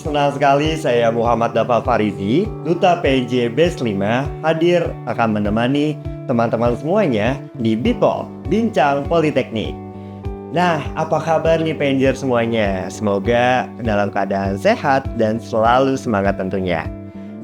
senang sekali saya Muhammad Dafa Farizi, Duta PNJ Batch 5, hadir akan menemani teman-teman semuanya di Bipol, Bincang Politeknik. Nah, apa kabar nih PNJer semuanya? Semoga dalam keadaan sehat dan selalu semangat tentunya.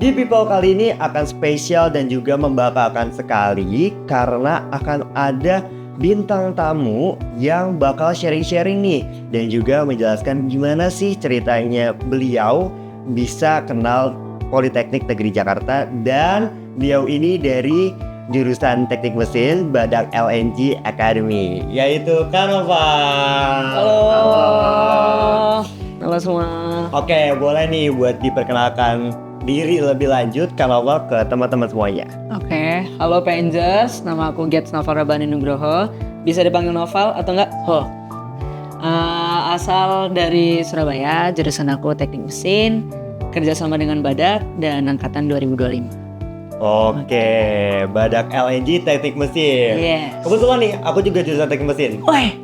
Di Bipol kali ini akan spesial dan juga membanggakan sekali karena akan ada bintang tamu yang bakal sharing-sharing nih dan juga menjelaskan gimana sih ceritanya beliau bisa kenal Politeknik Negeri Jakarta, dan beliau ini dari jurusan Teknik Mesin Badak LNG Academy, yaitu Kak Nova. Halo semua. Oke, boleh nih buat diperkenalkan diri lebih lanjut Kak Nova ke teman-teman semuanya. Oke, halo PNJers, nama aku Gets Noval Rabani Nugroho. Bisa dipanggil Noval atau enggak Ho. Asal dari Surabaya, jurusan aku Teknik Mesin, kerjasama dengan Badak dan angkatan 2025. Oke, Badak LNG Teknik Mesin. Yes. Kebetulan nih, aku juga jurusan Teknik Mesin. Woi,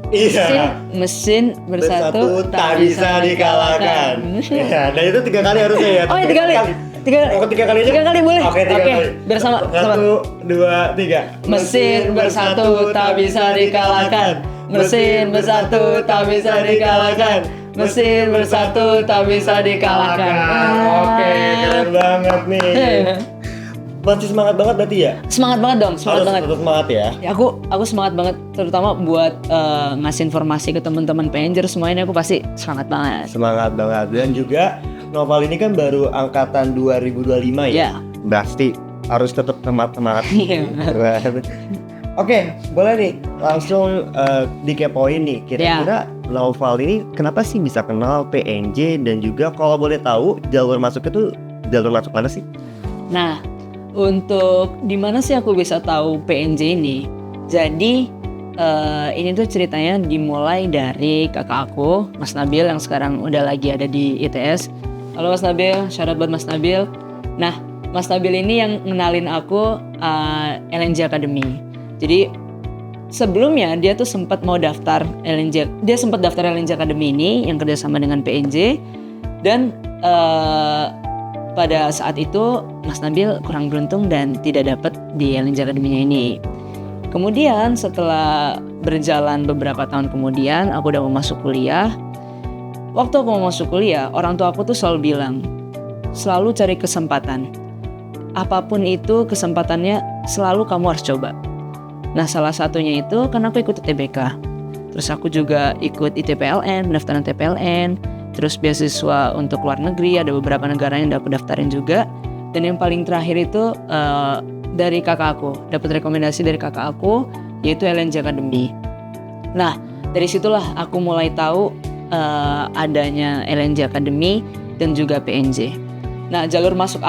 Iya. mesin bersatu tak bisa dikalahkan. Ya, dan itu 3 kali harusnya ya. Oh ya 3 kali. Tiga kali aja? 3 kali boleh. Oke, 3 kali. Bersama. 1, 2, 3. Mesin bersatu tak bisa dikalahkan. Mesin bersatu tak bisa dikalahkan. Mesin bersatu tak bisa dikalahkan. Oke, keren banget nih. Pasti semangat banget berarti ya? Semangat banget dong, semangat banget. Harus semangat ya. Ya, aku semangat banget, terutama buat ngasih informasi ke teman-teman PNJer semuanya. Aku pasti semangat banget. Semangat banget. Dan juga Noval ini kan baru angkatan 2025 ya. Pasti harus tetap semangat. Iya. Oke, boleh nih langsung dikepoin nih. Kira-kira Noval ini kenapa sih bisa kenal PNJ, dan juga kalau boleh tahu jalur masuk itu jalur masuk mana sih? Nah, untuk di mana sih aku bisa tahu PNJ ini? Jadi ini tuh ceritanya dimulai dari kakak aku, Mas Nabil, yang sekarang udah lagi ada di ITS. Halo Mas Nabil, shout out buat Mas Nabil. Nah, Mas Nabil ini yang ngenalin aku LNG Academy. Jadi sebelumnya dia tuh sempat mau daftar LNG. Dia sempat daftar LNG Academy ini yang kerjasama dengan PNJ, dan pada saat itu Mas Nabil kurang beruntung dan tidak dapat di LNG Academy-nya ini. Kemudian setelah berjalan beberapa tahun kemudian, aku udah mau masuk kuliah. Waktu aku mau masuk kuliah, orang tua aku tuh selalu bilang, selalu cari kesempatan. Apapun itu kesempatannya, selalu kamu harus coba. Nah, salah satunya itu karena aku ikut ITBK. Terus aku juga ikut ITPLN, pendaftaran TPLN. Terus beasiswa untuk luar negeri, ada beberapa negara yang udah aku daftarin juga. Dan yang paling terakhir itu dari kakak aku, dapat rekomendasi dari kakak aku, yaitu LNG Academy. Nah, dari situlah aku mulai tahu adanya LNG Academy dan juga PNJ. Nah, jalur masuk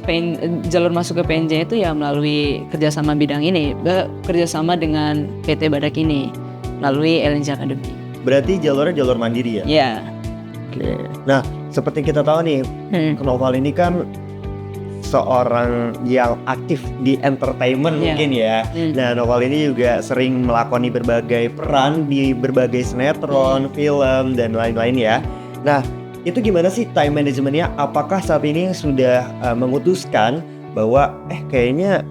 ke PNJ itu ya melalui kerjasama bidang ini, kerjasama dengan PT Badak ini, melalui LNG Academy. Berarti jalurnya jalur mandiri ya? Iya. Oke. Nah, seperti kita tahu nih, Noval ini kan seorang yang aktif di entertainment mungkin ya. Nah, Noval ini juga sering melakoni berbagai peran di berbagai sinetron, film, dan lain-lain ya. Nah, itu gimana sih time managementnya? Apakah saat ini sudah memutuskan bahwa kayaknya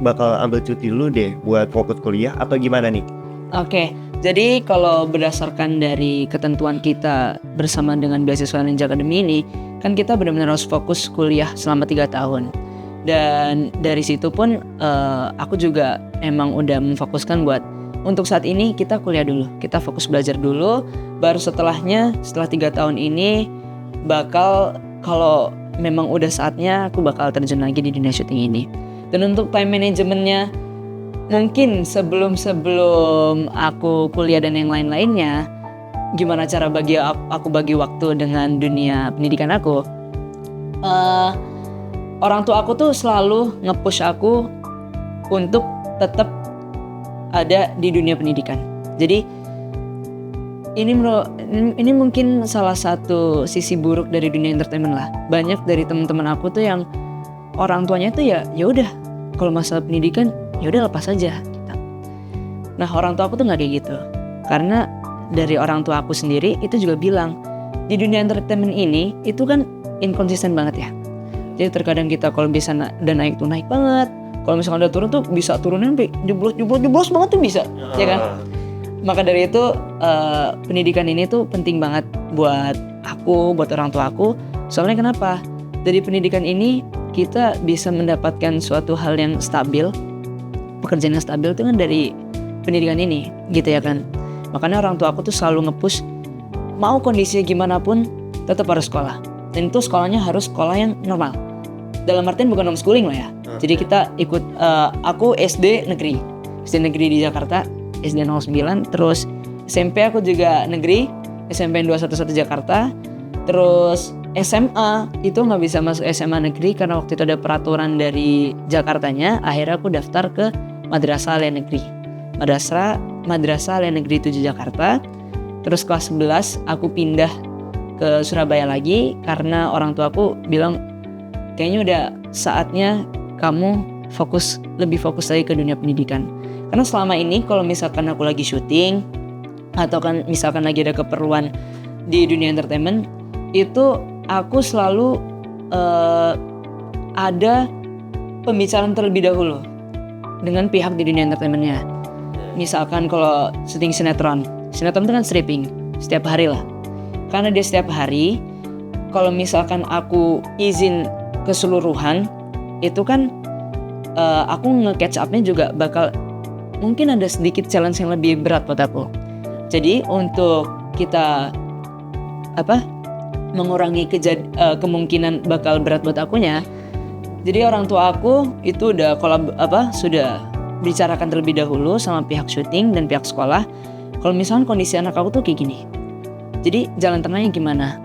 bakal ambil cuti dulu deh buat fokus kuliah, atau gimana nih? Oke. Jadi kalau berdasarkan dari ketentuan kita bersama dengan beasiswa LNG Academy ini, kan kita benar-benar harus fokus kuliah selama 3 tahun. Dan dari situ pun aku juga emang udah memfokuskan buat untuk saat ini kita kuliah dulu, kita fokus belajar dulu, baru setelahnya setelah 3 tahun ini bakal, kalau memang udah saatnya, aku bakal terjun lagi di dunia syuting ini. Dan untuk time managementnya, mungkin sebelum aku kuliah dan yang lain-lainnya, gimana cara aku bagi waktu dengan dunia pendidikan aku. Orang tua aku tuh selalu nge-push aku untuk tetap ada di dunia pendidikan. Jadi ini mungkin salah satu sisi buruk dari dunia entertainment lah. Banyak dari teman-teman aku tuh yang orang tuanya tuh ya udah, kalau masalah pendidikan ya udah lepas aja gitu. Nah, orang tua aku tuh nggak kayak gitu, karena dari orang tua aku sendiri itu juga bilang di dunia entertainment ini itu kan inkonsisten banget ya. Jadi terkadang kita kalau bisa udah naik tuh naik banget, kalau misalkan udah turun tuh bisa turunin sampai jeblos banget tuh bisa, ya kan? Maka dari itu pendidikan ini tuh penting banget buat aku, buat orang tua aku. Soalnya kenapa? Dari pendidikan ini kita bisa mendapatkan suatu hal yang stabil, pekerjaan yang stabil itu kan dari pendidikan ini, gitu ya kan? Makanya orang tua aku tuh selalu nge-push, mau kondisinya gimana pun tetap harus sekolah. Dan itu sekolahnya harus sekolah yang normal. Dalam artian bukan homeschooling loh ya. Jadi kita ikut, aku SD negeri di Jakarta, SD 09, terus SMP aku juga negeri, SMP 211 Jakarta, terus SMA itu nggak bisa masuk SMA negeri karena waktu itu ada peraturan dari Jakartanya. Akhirnya aku daftar ke Madrasah Alia Negeri, Madrasah Alia Negeri 7 Jakarta. Terus kelas 11 aku pindah ke Surabaya lagi karena orang tua aku bilang kayaknya udah saatnya kamu lebih fokus lagi ke dunia pendidikan. Karena selama ini kalau misalkan aku lagi syuting atau kan misalkan lagi ada keperluan di dunia entertainment, itu aku selalu ada pembicaraan terlebih dahulu dengan pihak di dunia entertainmentnya. Misalkan kalau syuting sinetron itu kan stripping setiap hari lah. Karena dia setiap hari, kalau misalkan aku izin keseluruhan, itu kan aku nge-catch up-nya juga bakal mungkin ada sedikit challenge yang lebih berat buat aku. Jadi untuk kita mengurangi kemungkinan bakal berat buat akunya, jadi orang tua aku itu udah sudah bicarakan terlebih dahulu sama pihak syuting dan pihak sekolah. Kalau misalkan kondisi anak aku tuh kayak gini, jadi jalan tengahnya gimana?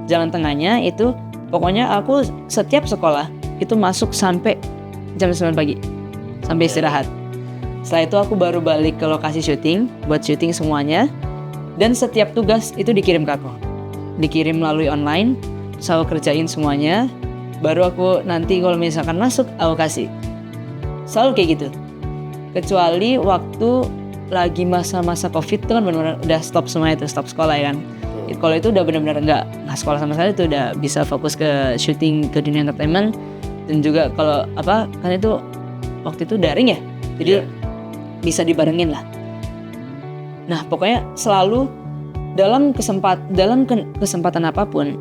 Jalan tengahnya itu pokoknya aku setiap sekolah itu masuk sampai jam 9 pagi sampai istirahat. Setelah itu aku baru balik ke lokasi syuting buat syuting semuanya, dan setiap tugas itu dikirim ke aku, dikirim melalui online, terus aku kerjain semuanya, baru aku nanti kalau misalkan masuk aku kasih. Selalu kayak gitu. Kecuali waktu lagi masa-masa COVID itu kan benar-benar udah stop semua itu, stop sekolah ya kan. Kalau itu udah benar-benar nggak sekolah sama sekali, itu udah bisa fokus ke syuting, ke dunia entertainment. Dan juga kalau kan itu waktu itu daring ya, jadi bisa dibarengin lah. Nah pokoknya selalu dalam kesempatan apapun,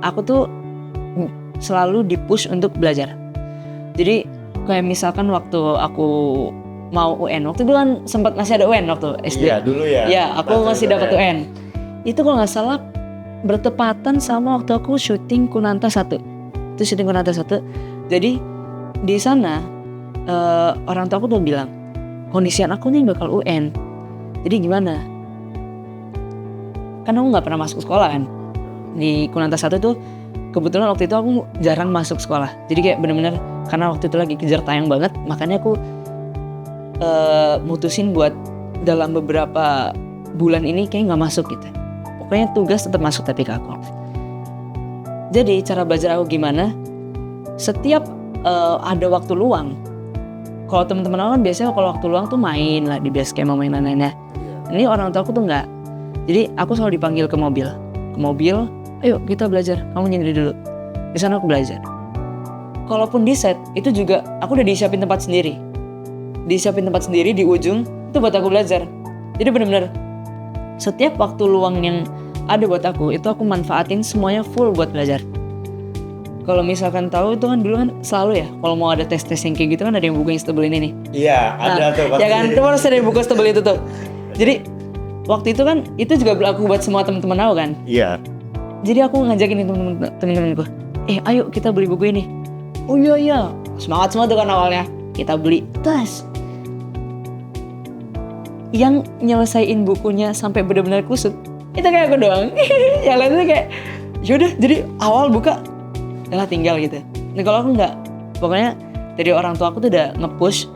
aku tuh selalu dipush untuk belajar. Jadi kayak misalkan waktu aku mau UN, waktu itu kan sempat masih ada UN waktu SD. Iya dulu ya. Ya aku masih dapat UN. Itu kalau nggak salah bertepatan sama waktu aku syuting Kunanta 1. Itu syuting Kunanta 1. Jadi di sana orang tua aku tuh bilang kondisi anakku nih bakal UN. Jadi gimana? Karena aku nggak pernah masuk sekolah kan. Di Kunanta 1 tuh kebetulan waktu itu aku jarang masuk sekolah. Jadi kayak bener-bener karena waktu itu lagi kejar tayang banget, makanya aku mutusin buat dalam beberapa bulan ini kayak nggak masuk gitu. Pokoknya tugas tetap masuk tapi ke aku. Jadi cara belajar aku gimana? Setiap ada waktu luang. Kalau teman-teman aku kan biasanya kalau waktu luang tuh main lah di base camp, main lain-lainnya. Ini orang tua aku tuh nggak. Jadi aku selalu dipanggil ke mobil. Ayo kita belajar. Kamu nyendiri dulu. Di sana aku belajar. Kalaupun di set itu juga aku udah disiapin tempat sendiri. Di ujung itu buat aku belajar. Jadi benar-benar setiap waktu luang yang ada buat aku itu aku manfaatin semuanya full buat belajar. Kalau misalkan tahu itu kan dulu kan selalu ya kalau mau ada tes yang kayak gitu kan ada yang buku yang setebel ini nih. Iya ada tuh pasti. Ya kan itu harus ada buku setebel itu tuh. Jadi waktu itu kan itu juga berlaku buat semua teman-teman aku kan. Iya. Jadi aku ngajakin teman-temanku, ayo kita beli buku ini. Oh iya, semangat semua tuh kan awalnya. Kita beli tas. Yang nyelesain bukunya sampai benar-benar kusut itu kayak aku doang. Yang lainnya kayak yaudah, jadi awal buka yalah tinggal gitu. Nah kalau aku enggak, pokoknya dari orang tua aku tuh udah nge-push,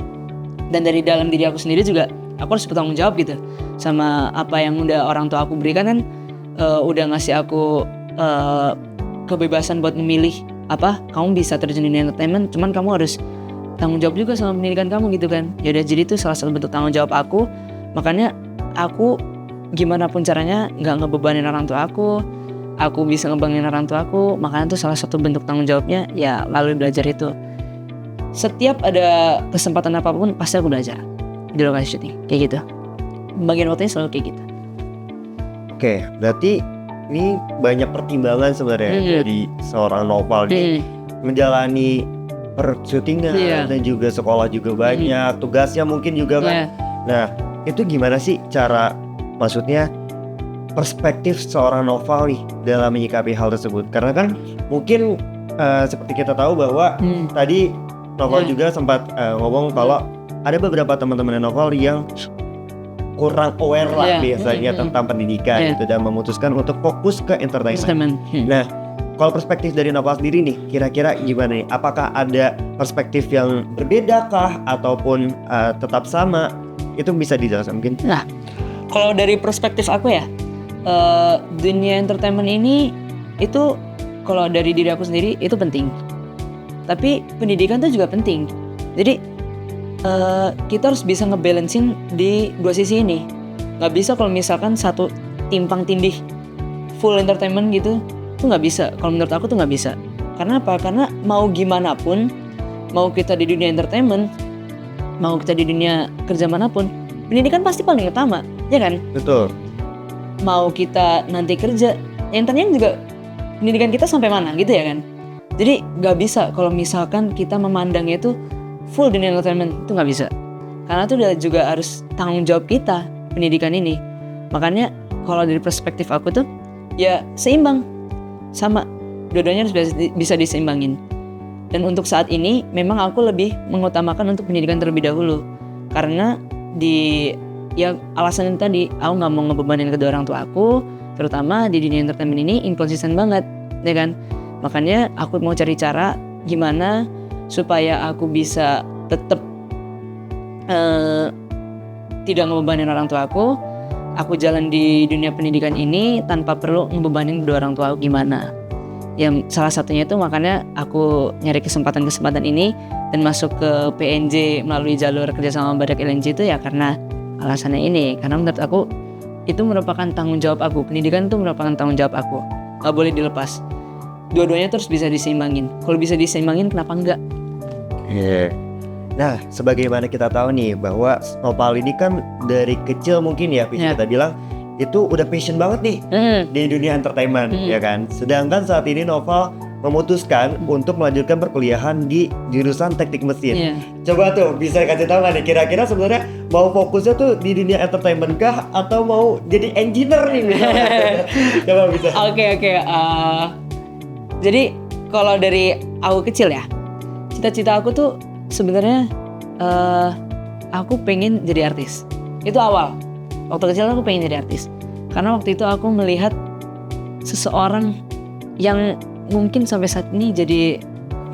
dan dari dalam diri aku sendiri juga aku harus bertanggung jawab gitu sama apa yang udah orang tua aku berikan kan. Udah ngasih aku kebebasan buat memilih kamu bisa terjun di entertainment, cuman kamu harus tanggung jawab juga sama pendidikan kamu gitu kan. Ya udah, jadi itu salah satu bentuk tanggung jawab aku. Makanya aku gimana pun caranya nggak ngebebanin orang tua aku, aku bisa ngebanggain orang tua aku, makanya tuh salah satu bentuk tanggung jawabnya ya lalu belajar itu. Setiap ada kesempatan apapun pasti aku belajar di lokasi syuting kayak gitu. Bagian waktunya selalu kayak gitu. Oke, berarti ini banyak pertimbangan sebenarnya dari seorang Noval nih menjalani syutingan dan juga sekolah juga banyak, tugasnya mungkin juga kan. Nah, itu gimana sih cara, maksudnya perspektif seorang Noval nih dalam menyikapi hal tersebut? Karena kan mungkin seperti kita tahu bahwa tadi Noval juga sempat ngomong kalau ada beberapa teman-teman Noval yang kurang aware lah biasanya tentang pendidikan gitu dan memutuskan untuk fokus ke entertainment. Nah, kalau perspektif dari Noval sendiri nih, kira-kira gimana nih? Apakah ada perspektif yang berbeda kah ataupun tetap sama? Itu bisa dijelaskan mungkin? Nah, kalau dari perspektif aku ya, dunia entertainment ini itu kalau dari diri aku sendiri itu penting. Tapi pendidikan itu juga penting. Jadi kita harus bisa ngebalancein di dua sisi ini. Nggak bisa kalau misalkan satu timpang tindih full entertainment gitu, itu nggak bisa. Kalau menurut aku tuh nggak bisa. Karena apa? Karena mau gimana pun, mau kita di dunia entertainment, mau kita di dunia kerja manapun, pendidikan pasti paling utama, ya kan? Betul. Mau kita nanti kerja, yang tanya juga pendidikan kita sampai mana gitu ya kan? Jadi nggak bisa kalau misalkan kita memandangnya itu full dunia entertainment, itu nggak bisa. Karena itu udah juga harus tanggung jawab kita pendidikan ini. Makanya kalau dari perspektif aku tuh ya seimbang, sama dua-duanya harus bisa diseimbangin. Dan untuk saat ini memang aku lebih mengutamakan untuk pendidikan terlebih dahulu. Karena ya alasan tadi aku nggak mau ngebebanin kedua orang tua aku, terutama di dunia entertainment ini inkonsisten banget, ya kan? Makanya aku mau cari cara gimana supaya aku bisa tetap tidak ngebebanin orang tua aku jalan di dunia pendidikan ini tanpa perlu ngebebanin kedua orang tua aku gimana. Yang salah satunya itu makanya aku nyari kesempatan ini dan masuk ke PNJ melalui jalur kerjasama Badak LNJ itu ya karena alasannya ini. Karena menurut aku itu merupakan tanggung jawab aku. Pendidikan itu merupakan tanggung jawab aku. Gak boleh dilepas. Dua-duanya terus bisa diseimbangin. Kalau bisa diseimbangin kenapa enggak? Nah, sebagaimana kita tahu nih bahwa Noval ini kan dari kecil mungkin ya bisa kita bilang itu udah passion banget nih di dunia entertainment, ya kan? Sedangkan saat ini Noval memutuskan untuk melanjutkan perkuliahan di jurusan teknik mesin. Coba tuh bisa kasih tahu nggak nih kira-kira sebenarnya mau fokusnya tuh di dunia entertainment kah atau mau jadi engineer nih misalnya? Coba bisa. Oke. Jadi kalau dari aku kecil ya, cita-cita aku tuh sebenarnya aku pengen jadi artis. Itu awal. Waktu kecil aku pengen jadi artis. Karena waktu itu aku melihat seseorang yang mungkin sampai saat ini jadi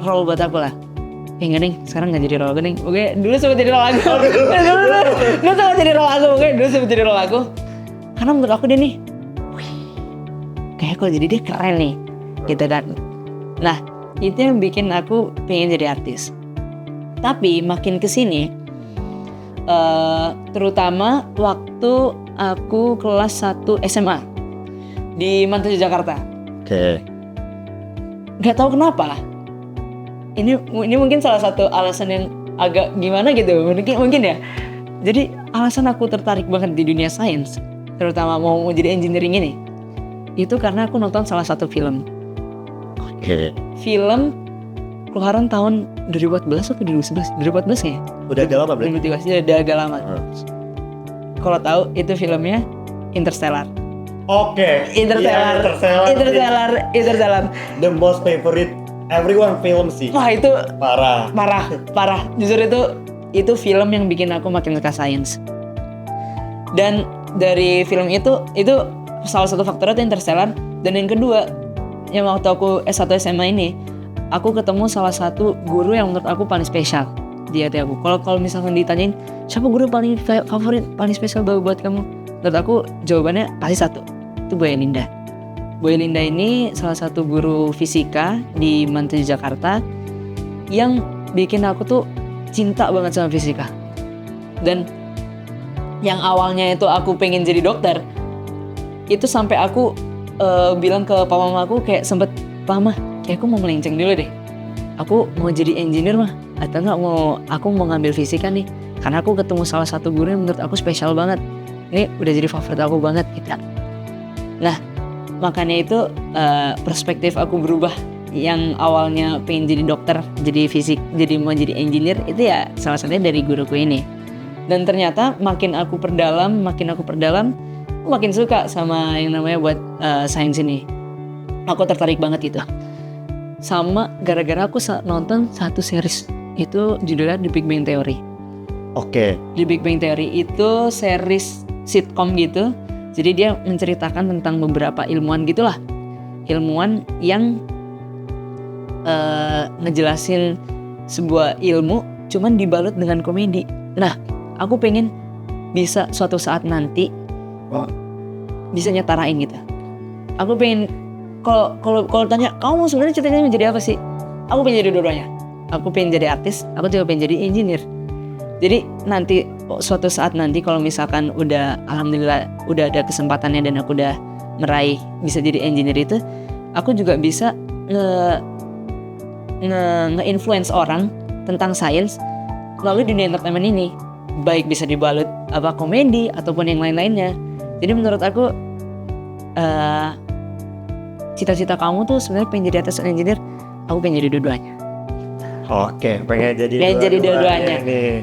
role buat aku lah. Enggak nih, sekarang gak jadi role aku nih. Oke, dulu sempat jadi role aku. Dulu sempat jadi role aku. Dulu sempat jadi role aku. Karena menurut aku dia nih, kayak kalau jadi dia keren nih. Gitu dan. Nah, itu yang bikin aku pengen jadi artis. Tapi makin kesini, terutama waktu aku kelas 1 SMA di Mantuju Jakarta. Gak tahu kenapa. Ini mungkin salah satu alasan yang agak gimana gitu, mungkin ya. Jadi alasan aku tertarik banget di dunia sains, terutama mau jadi engineering ini, itu karena aku nonton salah satu film. Film keluaran tahun 2014 atau 2011? 2014 ya? Udah agak lama berarti? 2013, udah agak lama. Kalau tahu itu filmnya Interstellar. Interstellar. The most favorite everyone film sih. Wah itu parah. Jujur itu film yang bikin aku makin suka sains. Dan dari film itu salah satu faktornya itu Interstellar. Dan yang kedua, yang waktu aku S1 SMA ini, aku ketemu salah satu guru yang menurut aku paling spesial di hati aku. Kalau misalkan ditanyain siapa guru paling favorit, paling spesial buat kamu, menurut aku jawabannya pasti satu, itu Bu Elinda. Bu Elinda ini salah satu guru fisika di Mantuju Jakarta yang bikin aku tuh cinta banget sama fisika. Dan yang awalnya itu aku pengen jadi dokter, itu sampai aku bilang ke papa mama aku kayak sempet, "Mama, kayak aku mau melenceng dulu deh. Aku mau jadi engineer mah, atau enggak aku mau ngambil fisika nih. Karena aku ketemu salah satu guru yang menurut aku spesial banget. Ini udah jadi favorit aku banget gitu." Nah, makanya itu perspektif aku berubah. Yang awalnya pengen jadi dokter, jadi fisik, jadi mau jadi engineer, itu ya salah satunya dari guruku ini. Dan ternyata makin aku perdalam, aku makin suka sama yang namanya buat sains ini. Aku tertarik banget gitu. Sama gara-gara aku nonton satu series, itu judulnya The Big Bang Theory. Oke. The Big Bang Theory itu series sitcom gitu. Jadi dia menceritakan tentang beberapa ilmuwan gitulah. Ilmuwan yang ngejelasin sebuah ilmu cuman dibalut dengan komedi. Nah, aku pengen bisa suatu saat nanti bisa nyetarain gitu. Aku pengen kalau tanya kamu sebenarnya cita-citanya menjadi apa sih? Aku pengen jadi dua-duanya. Aku pengen jadi artis, aku juga pengen jadi engineer. Jadi nanti suatu saat nanti kalau misalkan alhamdulillah udah ada kesempatannya dan aku udah meraih bisa jadi engineer itu, aku juga bisa nge-influence orang tentang sains melalui dunia entertainment ini, baik bisa dibalut komedi ataupun yang lain-lainnya. Jadi menurut aku cita-cita kamu tuh sebenarnya pengen jadi artis dan engineer, aku pengen jadi dua-duanya. Oke, pengen jadi dua-duanya nih.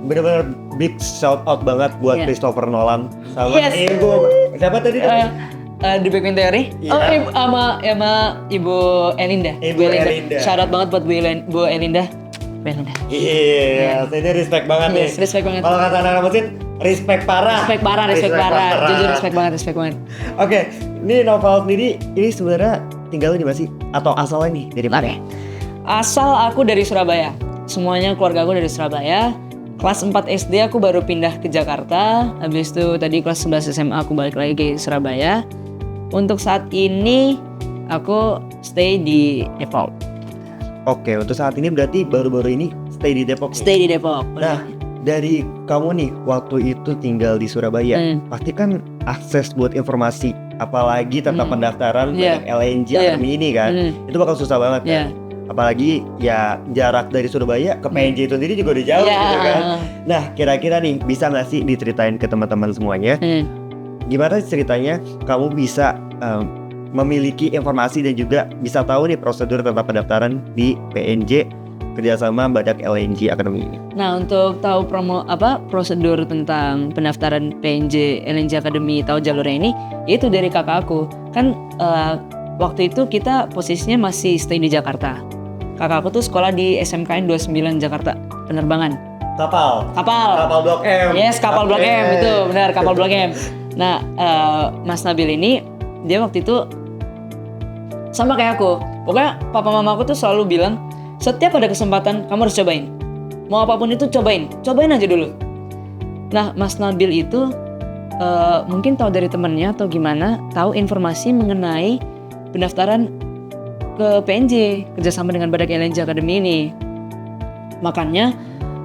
Bener-bener big shout out banget buat Christopher Nolan sama siapa tadi? The Big Bang Theory. Sama Ibu Elinda. Ibu Elinda. Shout out banget buat Bu Elinda. Iya, ini respect banget nih. Respect banget. Kalau kata anak mesin, respect parah. Respect parah. Jujur respect banget. Oke, ini novel sendiri ini sebenarnya tinggalnya di mana sih? Atau asalnya nih dari mana? Asal aku dari Surabaya. Semuanya keluarga aku dari Surabaya. Kelas 4 SD aku baru pindah ke Jakarta. Habis itu tadi kelas 11 SMA aku balik lagi ke Surabaya. Untuk saat ini aku stay di Depok. Oke, untuk saat ini berarti baru-baru ini stay di Depok. Stay di Depok. Nah, dari kamu nih waktu itu tinggal di Surabaya, pasti kan akses buat informasi apalagi tentang pendaftaran LNJ Academy ini kan, itu bakal susah banget kan. Apalagi ya jarak dari Surabaya ke PNJ itu sendiri juga udah jauh gitu kan. Nah, kira-kira nih bisa nggak sih diceritain ke teman-teman semuanya? Gimana ceritanya kamu bisa memiliki informasi dan juga bisa tahu nih prosedur tentang pendaftaran di PNJ kerjasama Badak LNJ Academy ini? Nah, untuk tahu prosedur tentang pendaftaran PNJ LNJ Academy, tahu jalurnya ini, itu dari kakak aku. Kan waktu itu kita posisinya masih stay di Jakarta. Kakak aku tuh sekolah di SMKN 29 Jakarta, penerbangan. Kapal Blok M. Yes, kapal Blok M, itu benar, kapal Blok M. Nah, Mas Nabil ini dia waktu itu sama kayak aku. Pokoknya papa mama aku tuh selalu bilang, setiap ada kesempatan kamu harus cobain. Mau apapun itu cobain aja dulu. Nah, Mas Nabil itu mungkin tahu dari temannya atau gimana, tahu informasi mengenai pendaftaran ke PNJ kerjasama dengan Badak LNJ Academy ini. Makanya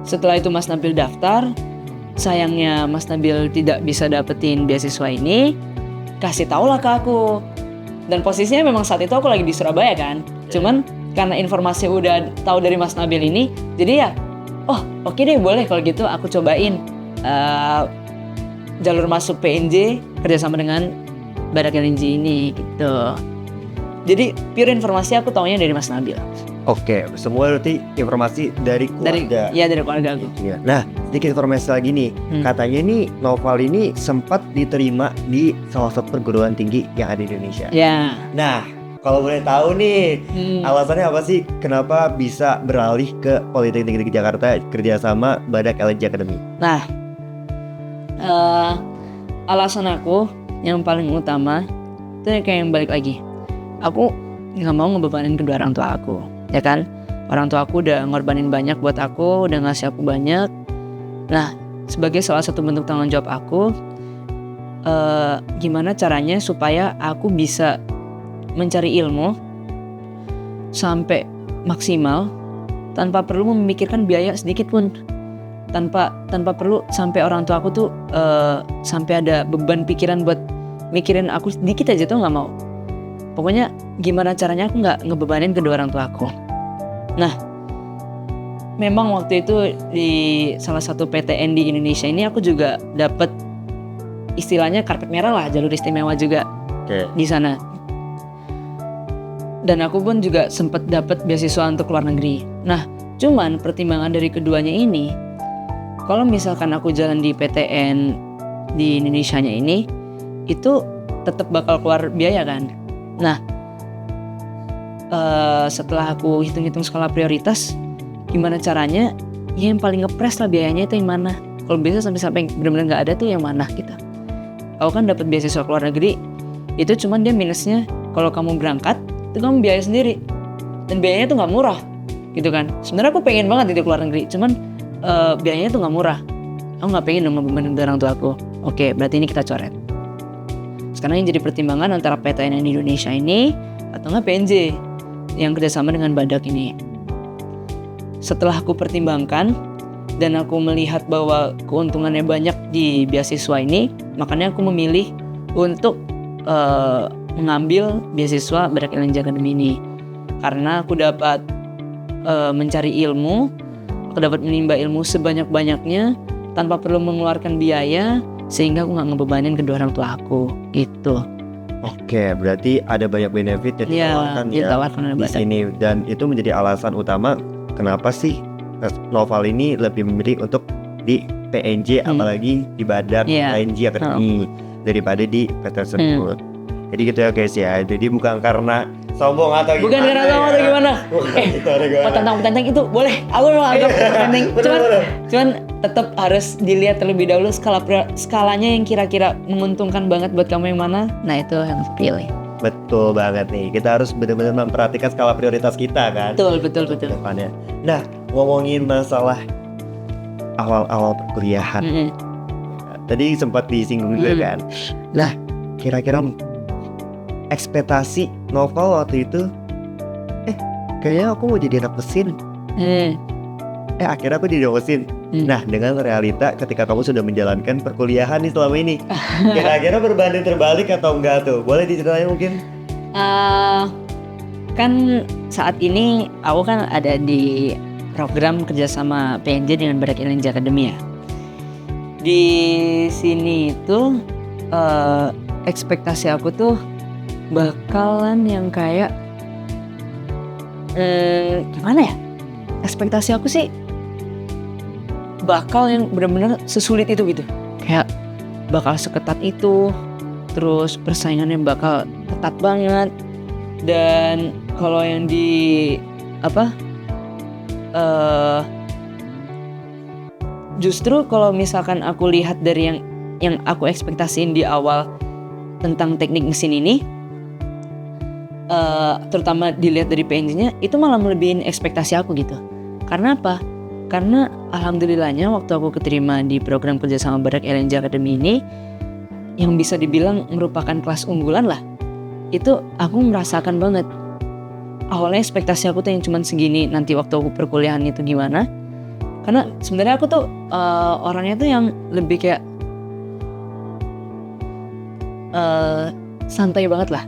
setelah itu Mas Nabil daftar. Sayangnya Mas Nabil tidak bisa dapetin beasiswa ini. Kasih taulah ke aku. Dan posisinya memang saat itu aku lagi di Surabaya kan. Cuman karena informasi udah tahu dari Mas Nabil ini, jadi ya, oke deh, boleh kalau gitu aku cobain jalur masuk PNJ kerjasama dengan Badak LNJ ini gitu. Jadi pure informasi aku taunya dari Mas Nabil. Oke, semua berarti informasi dari keluarga. Dari keluarga aku. Ya. Nah, sedikit informasi lagi nih. Katanya nih novel ini sempat diterima di salah satu perguruan tinggi yang ada di Indonesia. Ya. Nah, kalau boleh tahu nih, alasannya apa sih kenapa bisa beralih ke Politeknik Negeri Jakarta kerjasama Badak LNJ Academy? Nah, alasan aku yang paling utama itu kayak yang balik lagi. Aku nggak mau ngebebanin kedua orang tua aku, ya kan? Orang tua aku udah ngorbanin banyak buat aku, udah ngasih aku banyak. Nah, sebagai salah satu bentuk tanggung jawab aku, gimana caranya supaya aku bisa mencari ilmu sampai maksimal tanpa perlu memikirkan biaya sedikit pun, tanpa perlu sampai orang tua aku tuh sampai ada beban pikiran buat mikirin aku sedikit aja tuh nggak mau. Pokoknya gimana caranya aku nggak ngebebanin kedua orang tua aku. Nah, memang waktu itu di salah satu PTN di Indonesia ini aku juga dapat istilahnya karpet merah lah, jalur istimewa juga di sana. Dan aku pun juga sempat dapat beasiswa untuk luar negeri. Nah, cuman pertimbangan dari keduanya ini, kalau misalkan aku jalan di PTN di Indonesianya ini, itu tetap bakal keluar biaya kan. Nah, setelah aku hitung-hitung skala prioritas, gimana caranya? Ya yang paling ngepres lah biayanya itu yang mana? Kalau bisa sampai benar-benar nggak ada tuh yang mana gitu. Aku kan dapat beasiswa ke luar negeri, itu cuman dia minusnya kalau kamu berangkat itu kamu biaya sendiri dan biayanya tuh nggak murah, gitu kan. Sebenarnya aku pengen banget itu ke luar negeri, cuman biayanya tuh nggak murah. Aku nggak pengen dong ngebebanin orang tua aku. Oke, berarti ini kita coret. Sekarang yang jadi pertimbangan antara PTN yang di Indonesia ini atau nggak PNJ yang kerjasama dengan Badak ini. Setelah aku pertimbangkan dan aku melihat bahwa keuntungannya banyak di beasiswa ini, makanya aku memilih untuk mengambil beasiswa Badak Airlines Academy ini. Karena aku dapat mencari ilmu, aku dapat menimba ilmu sebanyak-banyaknya tanpa perlu mengeluarkan biaya, sehingga aku nggak ngebebanin kedua orang tua aku gitu. Oke, berarti ada banyak benefit yang ditawarkan oleh di Badak sini, dan itu menjadi alasan utama kenapa sih Noval ini lebih memilih untuk di PNJ apalagi di Badak PNJ Academy daripada di PT tersebut. Jadi gitu ya guys ya. Jadi bukan karena sombong atau bukan gimana. Bukan karena sombong atau gimana. Petantang-petantang itu boleh. Aku mau anggap petantang. Cuman tetap harus dilihat terlebih dahulu skalanya yang kira-kira menguntungkan banget buat kamu yang mana. Nah itu yang pilih. Betul banget nih. Kita harus benar-benar memperhatikan skala prioritas kita kan. Betul. Depannya. Nah, ngomongin masalah awal-awal perkuliahan. Tadi sempat disinggung juga kan. Nah, kira-kira ekspektasi Noval waktu itu, kayaknya aku mau jadi anak mesin. Akhirnya aku jadi mesin. Nah, dengan realita ketika kamu sudah menjalankan perkuliahan nih selama ini, kira-kira berbanding terbalik atau enggak tuh? Boleh diceritain mungkin? Kan saat ini aku kan ada di program kerjasama PNJ dengan Badak Airlines Academy ya. Di sini itu ekspektasi aku tuh bakalan yang kayak gimana ya? Ekspektasi aku sih bakal yang benar-benar sesulit itu gitu. Kayak bakal seketat itu, terus persaingannya bakal ketat banget. Dan kalau yang di justru kalau misalkan aku lihat dari yang aku ekspektasiin di awal tentang teknik mesin ini, terutama dilihat dari PNJ-nya, itu malah melebihin ekspektasi aku gitu. Karena apa? Karena alhamdulillahnya waktu aku keterima di program kerjasama Badak Airlines Academy ini, yang bisa dibilang merupakan kelas unggulan lah, itu aku merasakan banget. Awalnya ekspektasi aku tuh yang cuman segini, nanti waktu aku perkuliahan itu gimana. Karena sebenarnya aku tuh orangnya tuh yang lebih kayak santai banget lah.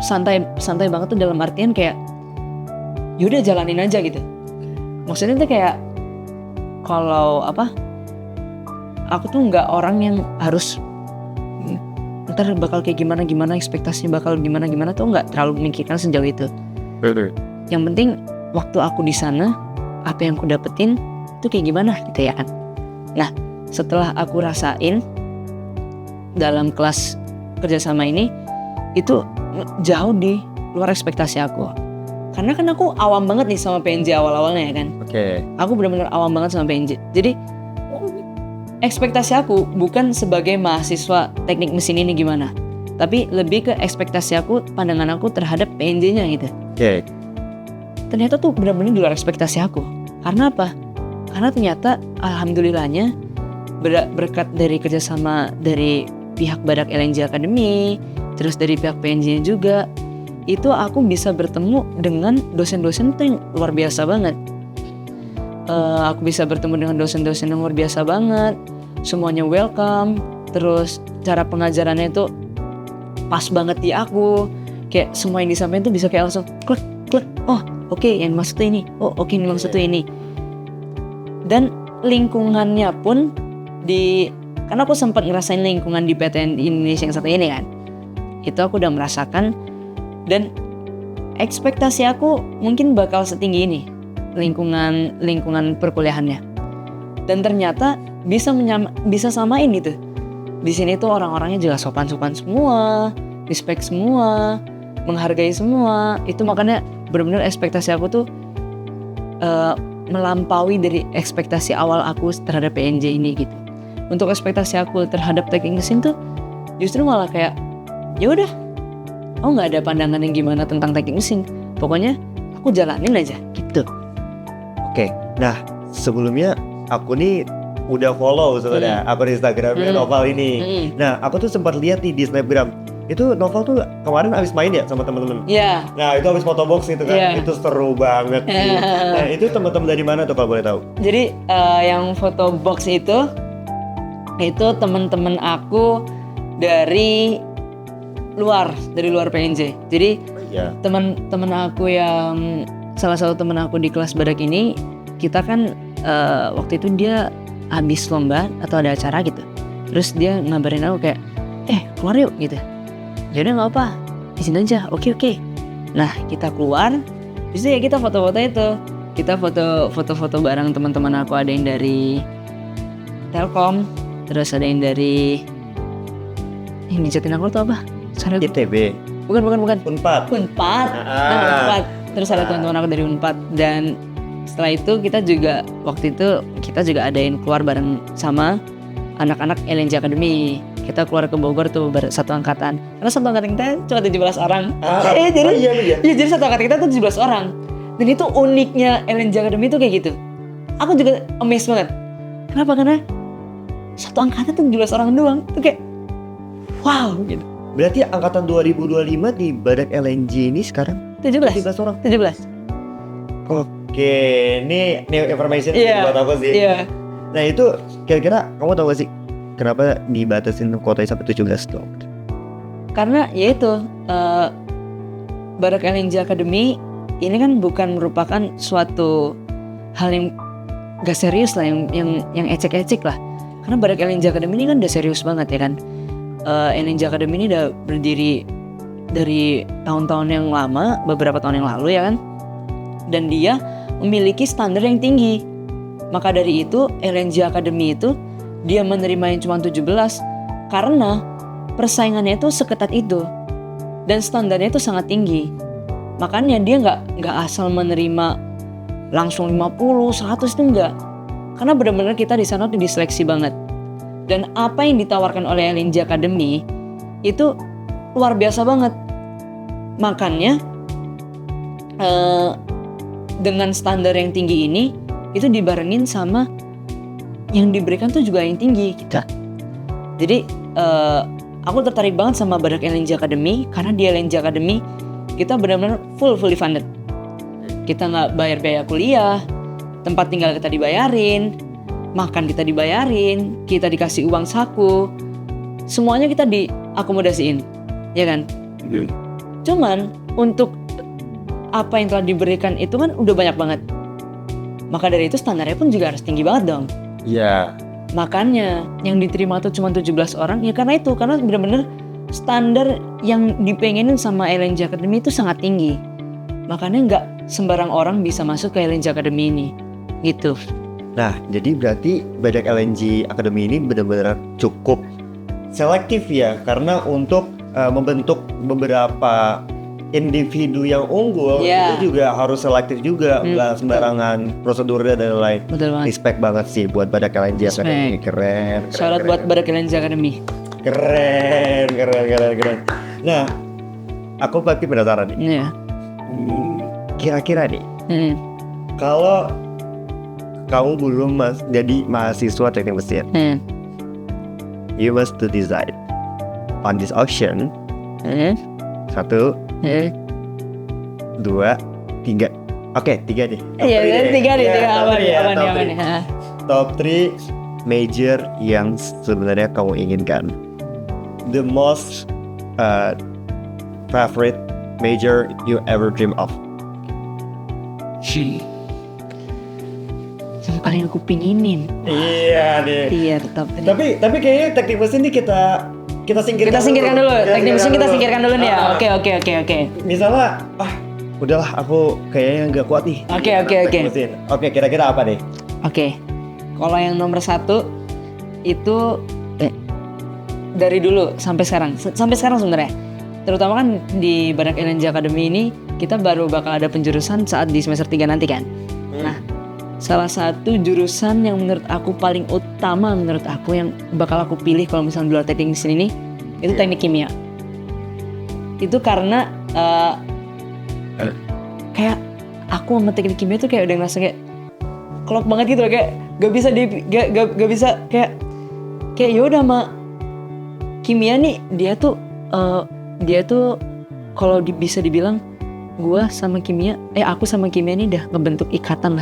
Santai banget tuh dalam artian kayak yaudah jalanin aja gitu. Maksudnya tuh kayak kalau aku tuh nggak orang yang harus ntar bakal kayak gimana ekspektasinya bakal gimana tuh nggak terlalu memikirkan sejauh itu. Yang penting waktu aku di sana apa yang aku dapetin itu kayak gimana gitu ya kan. Nah setelah aku rasain dalam kelas kerjasama ini, itu jauh di luar ekspektasi aku. Karena kan aku awam banget nih sama PNJ awal-awalnya ya kan. Aku benar-benar awam banget sama PNJ. Jadi ekspektasi aku bukan sebagai mahasiswa teknik mesin ini gimana, tapi lebih ke ekspektasi aku, pandangan aku terhadap PNJ-nya gitu. Ternyata tuh benar-benar di luar ekspektasi aku. Karena apa? Karena ternyata alhamdulillahnya berkat dari kerjasama dari pihak Badak Airlines Academy, terus dari pihak PNJ juga, itu aku bisa bertemu dengan dosen-dosen tuh yang luar biasa banget. Aku bisa bertemu dengan dosen-dosen yang luar biasa banget, semuanya welcome, terus cara pengajarannya itu pas banget di aku. Kayak semua yang disampaikan tuh bisa kayak langsung klik klik. Oh oke, yang maksud tuh ini. Oh oke, yang maksud tuh ini. Dan lingkungannya pun karena aku sempat ngerasain lingkungan di PTN Indonesia yang satu ini kan. Itu aku udah merasakan, dan ekspektasi aku mungkin bakal setinggi ini lingkungan perkuliahannya. Dan ternyata bisa samain gitu. Di sini tuh orang-orangnya juga sopan-sopan semua, respect semua, menghargai semua. Itu makanya benar-benar ekspektasi aku tuh melampaui dari ekspektasi awal aku terhadap PNJ ini gitu. Untuk ekspektasi aku terhadap teknik mesin tuh justru malah kayak ya udah, aku nggak ada pandangan yang gimana tentang teknik mesin. Pokoknya aku jalanin aja gitu. Oke, nah sebelumnya aku nih udah follow sebenarnya akun Instagramnya Noval ini. Nah aku tuh sempat lihat nih di Snapgram itu Noval tuh kemarin abis main ya sama temen-temen. Iya. Nah itu abis fotobox itu kan, itu seru banget sih. Nah itu temen-temen dari mana tuh kalau boleh tahu? Jadi yang foto box itu teman-teman aku dari luar PNJ. Jadi teman-teman aku yang salah satu teman aku di kelas badak ini, kita kan waktu itu dia habis lomba atau ada acara gitu. Terus dia ngabarin aku kayak, keluar yuk gitu. Jadi nggak apa, di sini aja. Oke. Nah kita keluar, terus ya kita foto-foto itu. Kita foto-foto bareng teman-teman aku, ada yang dari Telkom, terus ada yang dari yang di Jatinangor tuh apa? ITB. Bukan. Unpad. Unpad. Terus ada teman-teman aku dari Unpad, dan setelah itu waktu itu kita juga adain keluar bareng sama anak-anak LNJ Academy. Kita keluar ke Bogor tuh satu angkatan. Karena satu angkatan kita cuma 17 orang. Jadi satu angkatan kita tuh 17 orang. Dan itu uniknya LNJ Academy tuh kayak gitu. Aku juga amazed banget. Kenapa? Karena satu angkatan tuh 17 orang doang. Itu kayak wow gitu. Berarti angkatan 2025 di badak LNJ ini sekarang 17 orang. 17. Oke, ini new information buat aku sih. Iya. Nah itu kira-kira kamu tahu gak sih kenapa dibatasin kuotanya sampai 17 dong? Karena ya itu badak LNJ Academy ini kan bukan merupakan suatu hal yang gak serius lah, yang ecek-ecek lah. Karena badak LNJ Academy ini kan udah serius banget ya kan. LNJ Academy ini udah berdiri dari tahun-tahun yang lama, beberapa tahun yang lalu ya kan. Dan dia memiliki standar yang tinggi. Maka dari itu LNJ Academy itu dia menerima yang cuma 17 karena persaingannya itu seketat itu dan standarnya itu sangat tinggi. Makanya dia nggak asal menerima langsung 50, 100 itu enggak. Karena benar-benar kita di sana tuh diseleksi banget. Dan apa yang ditawarkan oleh LNJ Academy itu luar biasa banget. Makanya dengan standar yang tinggi ini itu dibarengin sama yang diberikan tuh juga yang tinggi kita. Jadi aku tertarik banget sama badak LNJ Academy karena di LNJ Academy kita benar-benar fully funded. Kita nggak bayar biaya kuliah, tempat tinggal kita dibayarin, makan kita dibayarin, kita dikasih uang saku, semuanya kita diakomodasiin, ya kan? Cuman untuk apa yang telah diberikan itu kan udah banyak banget. Maka dari itu standarnya pun juga harus tinggi banget dong. Iya. Makanya yang diterima tuh cuma 17 orang ya karena itu. Karena benar-benar standar yang dipengenin sama LNJ Academy itu sangat tinggi. Makanya nggak sembarang orang bisa masuk ke LNJ Academy ini. Gitu. Nah jadi berarti badak LNJ Academy ini benar-benar cukup selektif ya. Karena untuk membentuk beberapa individu yang unggul itu juga harus selektif juga, nggak sembarangan prosedurnya dan lain. Betul banget. Respect banget sih buat badak LNJ Academy, keren. Syarat buat badak LNJ Academy. Keren. Nah, aku pasti penasaran nih. Iya. Kira-kira nih, kalau kamu belum jadi mahasiswa teknik mesin, you must to decide on this option. 1, 2, 3. Oke, 3 deh. Iya, 3 nih. Aman ya. Top 3 major yang sebenarnya kamu inginkan. The most favorite major you ever dream of? Yang paling aku pinginin. Iya deh. Iya tetap. Tapi kayaknya teknik mesin ini kita singkirkan. Kita singkirkan dulu. Teknik mesin kita singkirkan dulu nih ya. Ah. Oke. Misalnya, udahlah aku kayaknya nggak kuat nih. Oke. Teknik mesin. Oke, kira-kira apa deh? Oke. Kalau yang nomor 1 itu dari dulu sampai sekarang. Sampai sekarang sebenarnya. Terutama kan di Badak LNG Academy ini kita baru bakal ada penjurusan saat di semester 3 nanti kan. Nah, salah satu jurusan yang menurut aku paling utama menurut aku yang bakal aku pilih kalau misalnya di luar teknik mesin ini itu teknik kimia. Itu karena kayak aku sama teknik kimia tuh kayak udah ngerasa kayak klop banget gitu loh, kayak gak bisa kayak yaudah sama kimia nih dia tuh kalau bisa dibilang aku sama kimia ini udah ngebentuk ikatan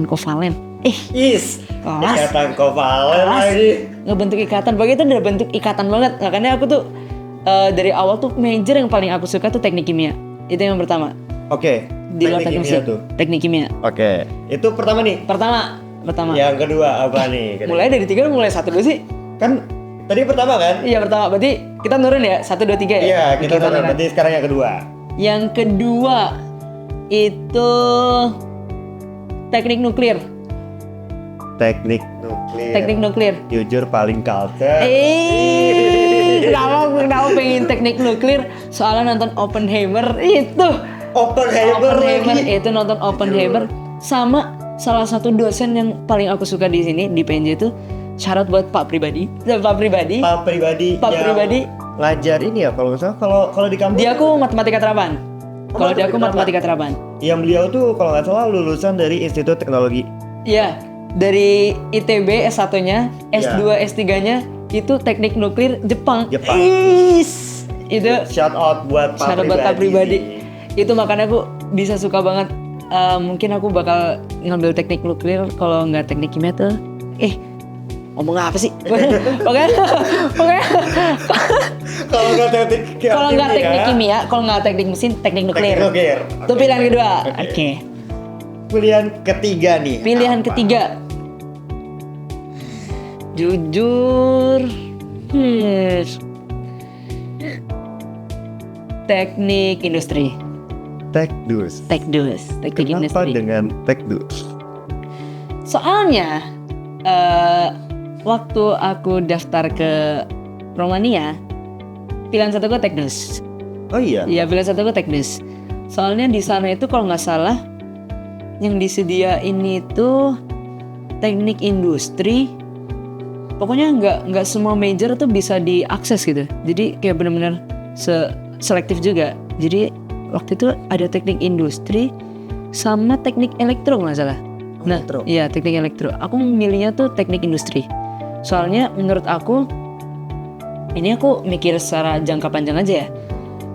kovalen. Ikatan kovalen lagi. Ngebentuk ikatan, pokoknya itu udah bentuk ikatan banget. Makanya aku tuh dari awal tuh major yang paling aku suka tuh teknik kimia. Itu yang pertama. Oke. Di luar teknik kimia tuh. Teknik kimia. Oke. Itu pertama nih. Pertama. Yang kedua apa nih? Mulai dari 3 mulai 1 dulu sih. Kan tadi pertama kan? Iya pertama. Berarti kita nurun ya 1, 2, 3 ya. Iya kita nurun. Berarti sekarang yang kedua. Yang kedua itu teknik nuklir. Teknik nuklir. Jujur paling culture. Kenapa pengen teknik nuklir? Soalnya nonton Oppenheimer itu. Oppenheimer itu nonton Oppenheimer sama salah satu dosen yang paling aku suka di sini di PNJ itu syarat buat Pak Pribadi. Ngajar ini ya kalau nggak salah kalau di kampus. Dia aku matematika terapan. Kalau dia aku matematika terapan. Yang beliau tuh kalau nggak salah lulusan dari Institut Teknologi. Iya, dari ITB S1-nya, S2, S3-nya itu teknik nuklir Jepang. Itu shout out buat Pak Pribadi. Itu makanya aku bisa suka banget. Mungkin aku bakal ngambil teknik nuklir kalau nggak teknik kimia tuh. Ngomong apa sih? Pokoknya kalau nggak teknik kimia, kalau nggak teknik mesin, teknik nuklir. Itu pilihan kedua. Oke. Pilihan ketiga nih. Pilihan ketiga. Jujur. Teknik industri. Tekdus. Teknik industri. Kenapa dengan Tekdus? Soalnya waktu aku daftar ke Romania, pilihan 1 gue Tekdus. Oh iya? Iya, pilihan 1 gue Tekdus. Soalnya di sana itu kalau nggak salah yang disediain itu teknik industri. Pokoknya nggak semua major tuh bisa diakses gitu. Jadi kayak benar-benar selektif juga. Jadi waktu itu ada teknik industri sama teknik elektro nggak salah. Iya teknik elektro. Aku memilihnya tuh teknik industri. Soalnya menurut aku ini aku mikir secara jangka panjang aja ya.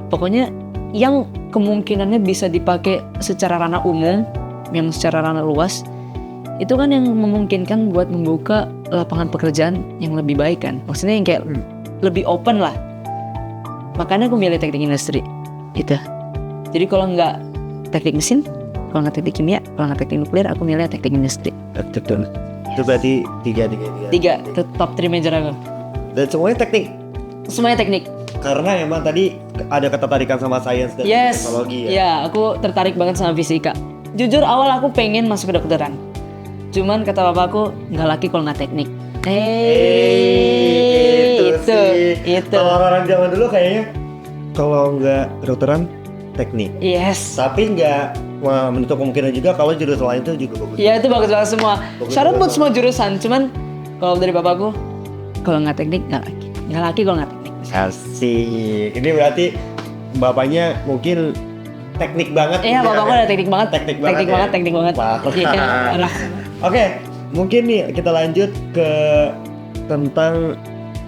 Pokoknya yang kemungkinannya bisa dipakai secara ranah umum, yang secara ranah luas, itu kan yang memungkinkan buat membuka lapangan pekerjaan yang lebih baik kan. Maksudnya yang kayak lebih open lah. Makanya aku milih teknik industri. Itu. Jadi kalau nggak teknik mesin, kalau nggak teknik kimia, kalau nggak teknik nuklir, aku milih teknik industri. Betul. Itu berarti tiga. Itu top 3 major aku. Dan semuanya teknik. Semuanya teknik. Karena emang tadi ada ketertarikan sama sains dan teknologi ya. Iya, aku tertarik banget sama fisika. Jujur awal aku pengen masuk ke kedokteran. Cuman kata bapakku nggak laki kalau nggak teknik. Itu. Kalau orang zaman dulu kayaknya kalau nggak kedokteran teknik. Yes. Tapi nggak menutup kemungkinan juga kalau jurusan lain itu juga bagus. Iya itu bagus banget semua. Syarat buat semua jurusan. Cuman kalau dari bapakku kalau nggak teknik nggak laki kalau nggak teknik. Asik. Ini berarti bapaknya mungkin teknik banget. Iya bapakku udah teknik banget. Teknik banget. Iya kan. Oke, mungkin nih kita lanjut ke tentang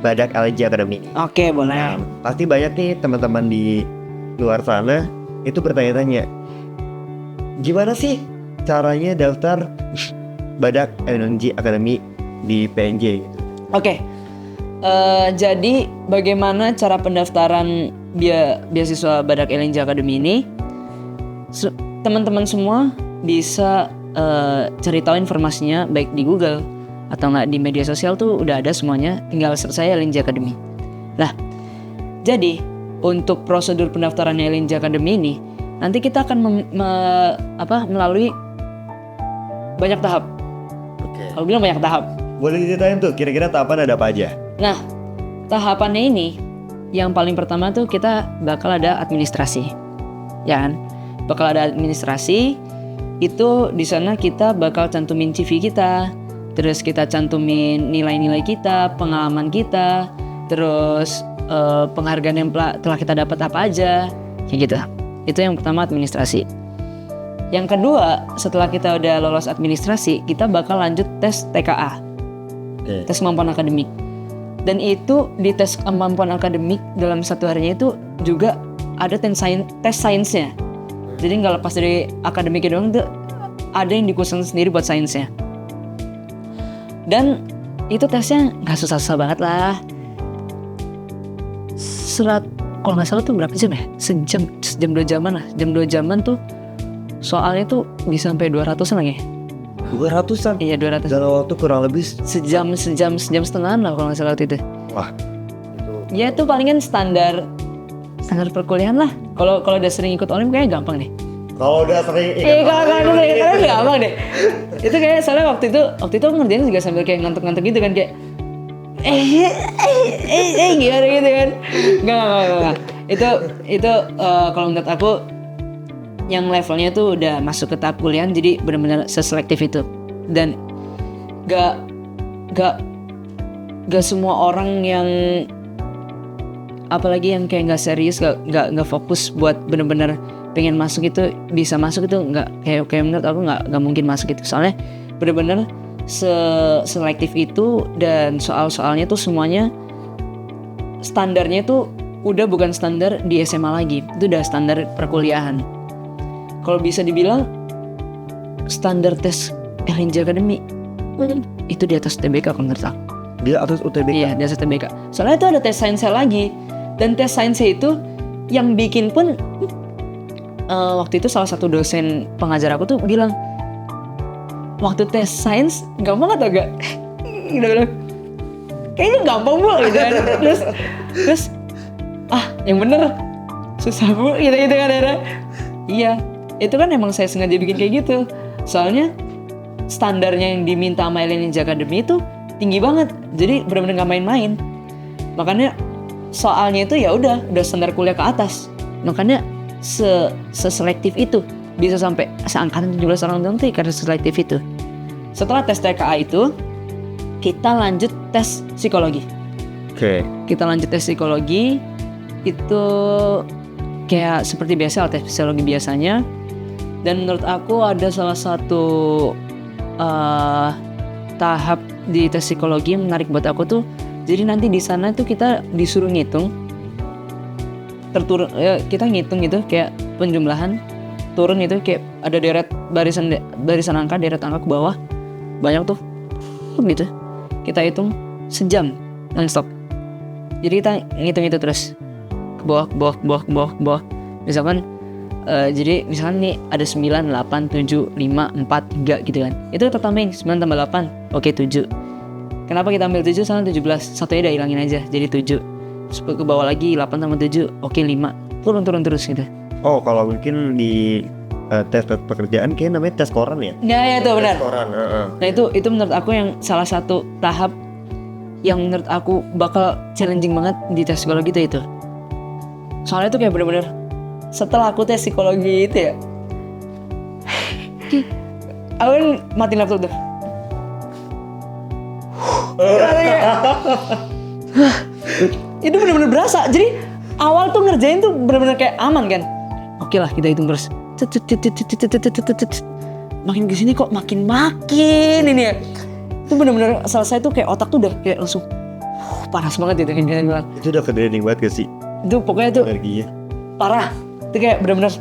Badak LNG Academy. Oke, boleh. Nah, pasti banyak nih teman-teman di luar sana itu bertanya-tanya, gimana sih caranya daftar Badak LNG Academy di PNJ gitu? Oke. Jadi bagaimana cara pendaftaran beasiswa Badak LNJ Academy ini teman-teman semua bisa cari tahu informasinya baik di Google atau nggak di media sosial tuh udah ada semuanya, tinggal search saya LNJ Academy. Nah, jadi untuk prosedur pendaftaran LNJ Academy ini nanti kita akan melalui banyak tahap. Kalau bilang banyak tahap. Boleh diceritain tuh kira-kira tahapan ada apa aja? Nah, tahapannya ini yang paling pertama tuh kita bakal ada administrasi. Ya kan? Bakal ada administrasi. Itu di sana kita bakal cantumin CV kita, terus kita cantumin nilai-nilai kita, pengalaman kita, terus penghargaan yang telah kita dapat apa aja, kayak gitu. Itu yang pertama, administrasi. Yang kedua, setelah kita udah lolos administrasi, kita bakal lanjut tes TKA, tes kemampuan akademik. Dan itu di tes kemampuan akademik dalam satu harinya itu juga ada tes sainsnya. Jadi nggak lepas dari akademiknya doang, tuh ada yang dikhususkan sendiri buat sainsnya. Dan itu tesnya nggak susah-susah banget lah. Kalau nggak salah tuh berapa jam ya? Sejam 2 jaman lah. Jam 2 jaman tuh soalnya tuh bisa sampai 200-an lagi. 200-an? Iya 200. Dalam waktu kurang lebih sejam setengah lah kalau nggak salah waktu itu. Wah, itu. Ya itu palingan standar perkuliahan lah. Kalau udah sering ikut olim kayaknya gampang deh. Kalau udah sering kalau gampang deh. Itu kayak soalnya waktu itu aku ngerjain juga sambil kayak ngantuk-ngantuk gitu kan, kayak gimana gitu kan. Enggak. Itu kalau menurut aku yang levelnya tuh udah masuk ke tahap kuliah, jadi benar-benar seselektif itu. Dan gak semua orang yang apalagi yang kayak nggak serius, nggak fokus buat bener-bener pengen masuk itu bisa masuk itu, nggak kayak menurut aku nggak mungkin masuk itu. Soalnya bener-bener selektif itu, dan soal-soalnya tuh semuanya standarnya tuh udah bukan standar di SMA lagi, itu udah standar perkuliahan. Kalau bisa dibilang standar tes LNJ Academy itu di atas TBK kalau menurut aku. Di atas UTBK? Iya, di atas TBK. Soalnya itu ada tes sainsnya lagi. Dan tes sainsnya itu yang bikin pun waktu itu salah satu dosen pengajar aku tuh bilang, waktu tes sains gampang atau enggak? Gitu bilang, kayaknya gampang bu gitu kan. Terus yang bener susah bu gitu kan. Iya, itu kan emang saya sengaja bikin kayak gitu. Soalnya standarnya yang diminta sama LNJ Academy itu tinggi banget. Jadi benar-benar nggak main-main. Makanya soalnya itu ya udah standar kuliah ke atas. Makanya seselektif itu, bisa sampai seangkatan 17 orang doang tuh karena selektif itu. Setelah tes TKA itu, kita lanjut tes psikologi. Oke. Kita lanjut tes psikologi itu kayak seperti biasa tes psikologi biasanya. Dan menurut aku ada salah satu tahap di tes psikologi yang menarik buat aku tuh. Jadi nanti di sana tuh kita disuruh ngitung, kita ngitung gitu kayak penjumlahan turun itu, kayak ada deret barisan angka, deret angka ke bawah banyak tuh gitu. Kita hitung sejam non-stop. Jadi kita ngitung itu terus ke bawah. Misalkan jadi misalkan nih ada 9, 8, 7, 5, 4, 3 gitu kan. Itu kita tambahin 9 tambah 8, oke 7. Kenapa kita ambil 7 sama 17? Satunya udah hilangin aja jadi 7. Terus ke bawah lagi 8 tambah 7, oke 5. Turun terus gitu. Oh, kalau mungkin di tes pekerjaan kayak namanya tes koran ya? Ya itu benar. Tes koran, Nah itu menurut aku yang salah satu tahap yang menurut aku bakal challenging banget di tes psikologi itu. Soalnya itu kayak bener-bener setelah aku tes psikologi itu ya, aku matiin laptop tuh. Itu bener-bener berasa. Jadi awal tuh ngerjain tuh bener-bener kayak aman kan. Oke lah, kita hitung terus. Makin kesini kok makin ini ya. Itu bener-bener selesai tuh kayak otak tuh udah kayak langsung panas banget gitu kan bilang. Itu udah ke-draining banget gak sih? Itu pokoknya tuh energinya parah. Itu kayak bener-bener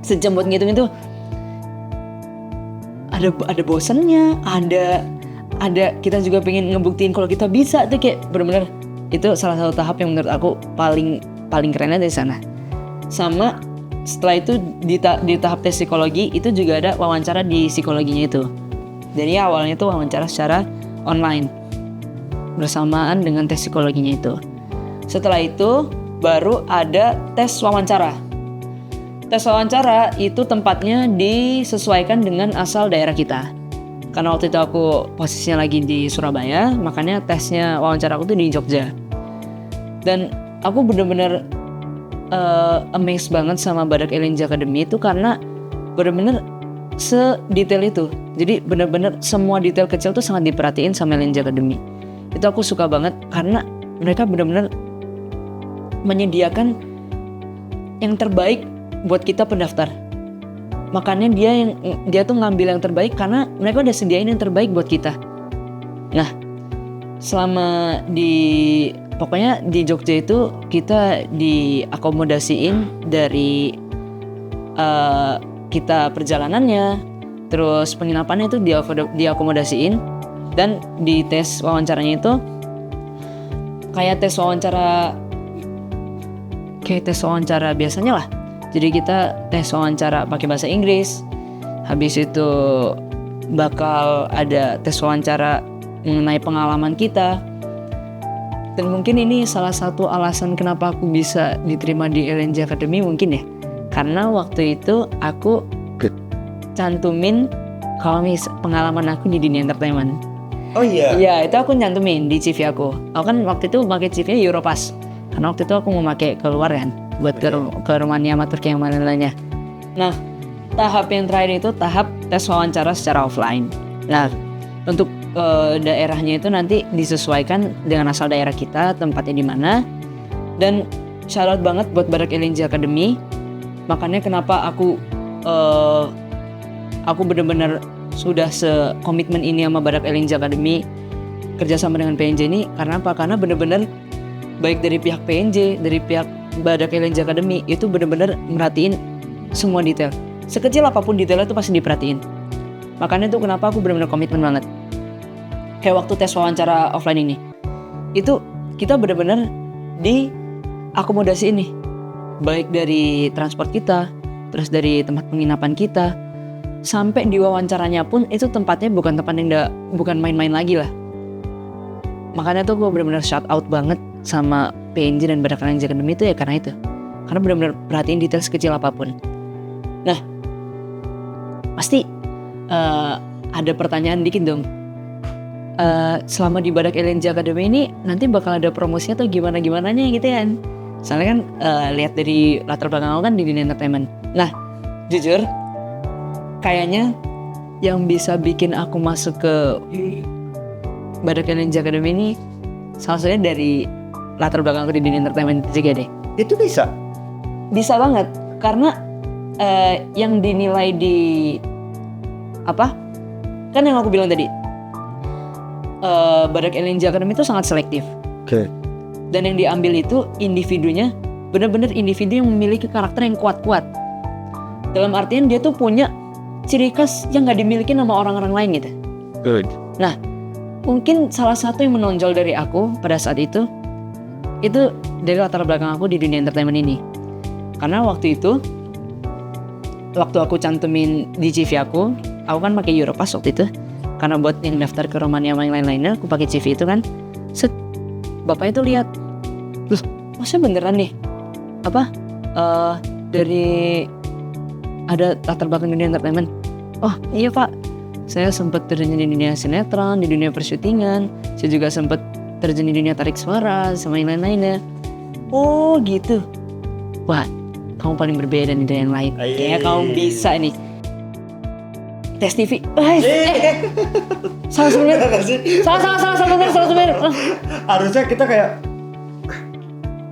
sejam buat ngitung itu. Ada bosannya, ada kita juga pengen ngebuktiin kalau kita bisa tuh, kayak bener-bener itu salah satu tahap yang menurut aku paling paling kerennya dari sana. Sama setelah itu di tahap tes psikologi itu juga ada wawancara di psikologinya itu. Jadi awalnya itu wawancara secara online bersamaan dengan tes psikologinya itu. Setelah itu baru ada tes wawancara. Tes wawancara itu tempatnya disesuaikan dengan asal daerah kita. Karena waktu itu aku posisinya lagi di Surabaya, makanya tesnya wawancara aku tuh di Jogja. Dan aku bener-bener amazed banget sama Badak LNJ Academy itu karena bener-bener sedetail itu. Jadi bener-bener semua detail kecil tuh sangat diperhatiin sama LNJ Academy. Itu aku suka banget karena mereka bener-bener menyediakan yang terbaik buat kita pendaftar. Makanya dia tuh ngambil yang terbaik karena mereka udah sediain yang terbaik buat kita. Nah, selama pokoknya di Jogja itu kita diakomodasiin dari kita perjalanannya, terus penginapannya itu diakomodasiin, dan di tes wawancaranya itu kayak tes wawancara biasanya lah. Jadi kita tes wawancara pakai bahasa Inggris. Habis itu bakal ada tes wawancara mengenai pengalaman kita. Dan mungkin ini salah satu alasan kenapa aku bisa diterima di LNJ Academy mungkin ya. Karena waktu itu aku cantumin kalau pengalaman aku di dunia entertainment. Oh iya? Iya, itu aku nyantumin di CV aku. Aku kan waktu itu pakai CV Europass. Karena waktu itu aku mau pakai keluar kan. Buat ke Romania sama Turki yang mana lainnya. Nah, tahap yang terakhir itu tahap tes wawancara secara offline. Nah, untuk daerahnya itu nanti disesuaikan dengan asal daerah kita, tempatnya di mana. Dan shout out banget buat Badak LNJ Academy. Makanya kenapa aku benar-benar sudah sekomitmen ini sama Badak LNJ Academy, kerjasama dengan PNJ ini. Karena apa? Karena benar-benar baik dari pihak PNJ, dari pihak Badak LNJ Academy itu benar-benar merhatiin semua detail. Sekecil apapun detailnya itu pasti diperhatiin. Makanya itu kenapa aku benar-benar komitmen banget. Kayak waktu tes wawancara offline ini, itu kita benar-benar diakomodasi ini, baik dari transport kita, terus dari tempat penginapan kita, sampai di wawancaranya pun itu tempatnya bukan tempat yang bukan main-main lagi lah. Makanya tuh gue benar-benar shout out banget sama PNJ dan Badak LNJ Academy itu ya karena itu. Karena benar-benar perhatiin detail sekecil apapun. Nah, pasti ada pertanyaan dikit dong. Selama di Badak LNJ Academy ini nanti bakal ada promosinya atau gimana-gimananya gitu kan. Soalnya kan lihat dari latar belakang aku kan di dunia entertainment. Nah, jujur kayaknya yang bisa bikin aku masuk ke Badak LNJ Academy ini salah satunya dari latar belakang aku di dunia entertainment juga deh. Itu bisa? Bisa banget. Karena yang dinilai di kan yang aku bilang tadi, Badak LNJ Academy itu sangat selektif. Oke. Dan yang diambil itu individunya benar-benar individu yang memiliki karakter yang kuat-kuat. Dalam artian dia tuh punya ciri khas yang gak dimiliki sama orang-orang lain gitu. Good. Nah, mungkin salah satu yang menonjol dari aku pada saat itu dari latar belakang aku di dunia entertainment ini. Karena waktu aku cantumin di CV aku kan pakai Europass waktu itu. Karena buat yang daftar ke Romania sama yang lain-lainnya, aku pakai CV itu kan. Bapak itu lihat, loh, maksudnya beneran nih? Dari ada latar belakang dunia entertainment. Oh iya pak, saya sempat terjun di dunia sinetron, di dunia persyutingan. Saya juga sempat terjun di dunia tarik suara sama yang lain-lainnya. Oh gitu. Wah, kamu paling berbeda nih dari yang lain. Kayaknya kamu bisa nih. Tes TV. Salah sebenarnya. Harusnya kita kayak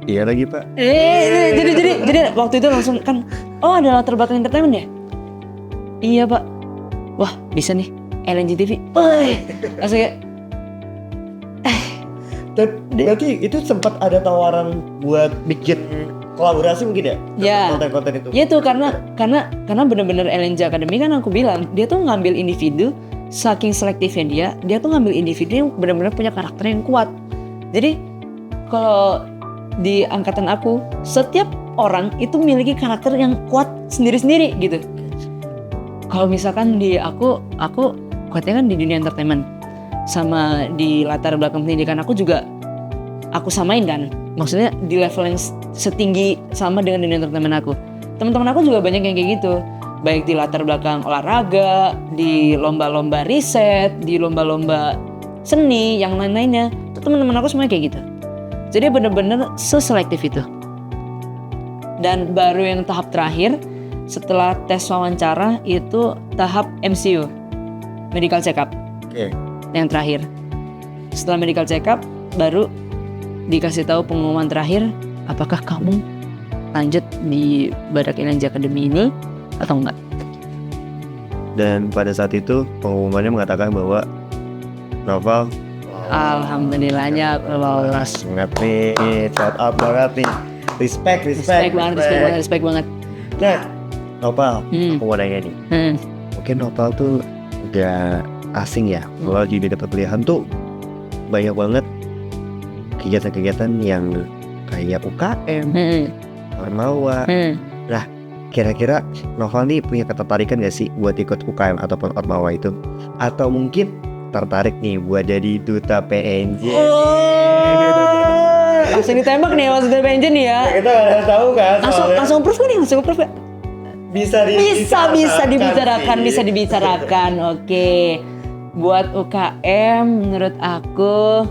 iya lagi pak. Jadi waktu itu langsung kan, oh ada latar belakang entertainment ya? Iya pak. Wah bisa nih LNJ TV. Langsung kayak berarti itu sempat ada tawaran buat bikin kolaborasi mungkin ya? Ya. Konten-konten itu. Ya tuh karena benar-benar LNJ Academy kan aku bilang dia tuh ngambil individu, saking selektifnya dia tuh ngambil individu yang benar-benar punya karakter yang kuat. Jadi kalau di angkatan aku, setiap orang itu memiliki karakter yang kuat sendiri-sendiri gitu. Kalau misalkan di aku kuatnya kan di dunia entertainment, sama di latar belakang pendidikan aku juga aku samain kan. Maksudnya di level yang setinggi sama dengan dunia entertainment aku. Teman-teman aku juga banyak yang kayak gitu. Baik di latar belakang olahraga, di lomba-lomba riset, di lomba-lomba seni, yang lain-lainnya. Itu teman-teman aku semuanya kayak gitu. Jadi bener-bener seselektif itu. Dan baru yang tahap terakhir, setelah tes wawancara itu tahap MCU, medical check up. Oke. Yang terakhir. Setelah medical check up, baru dikasih tahu pengumuman terakhir, apakah kamu lanjut di Badak Energy Academy ini atau enggak. Dan pada saat itu pengumumannya mengatakan bahwa Noval Alhamdulillahnya aku lolos. banget nih, shout out banget nih, respect banget. Nah, Noval, Hmm. aku mau nanya nih, mungkin Noval tuh udah asing ya, kalau di dunia perkuliahan tuh banyak banget kegiatan-kegiatan yang kayak UKM, Ormawa. Kira-kira Noval nih punya ketertarikan gak sih buat ikut UKM ataupun Ormawa itu? Atau mungkin tertarik nih buat jadi duta PNJ? Langsung ditembak nih mas duta PNJ nih ya. Kita gak tahu kan soalnya. Langsung approve kan nih, langsung approve ya? Bisa dibicarakan. Oke. Buat UKM menurut aku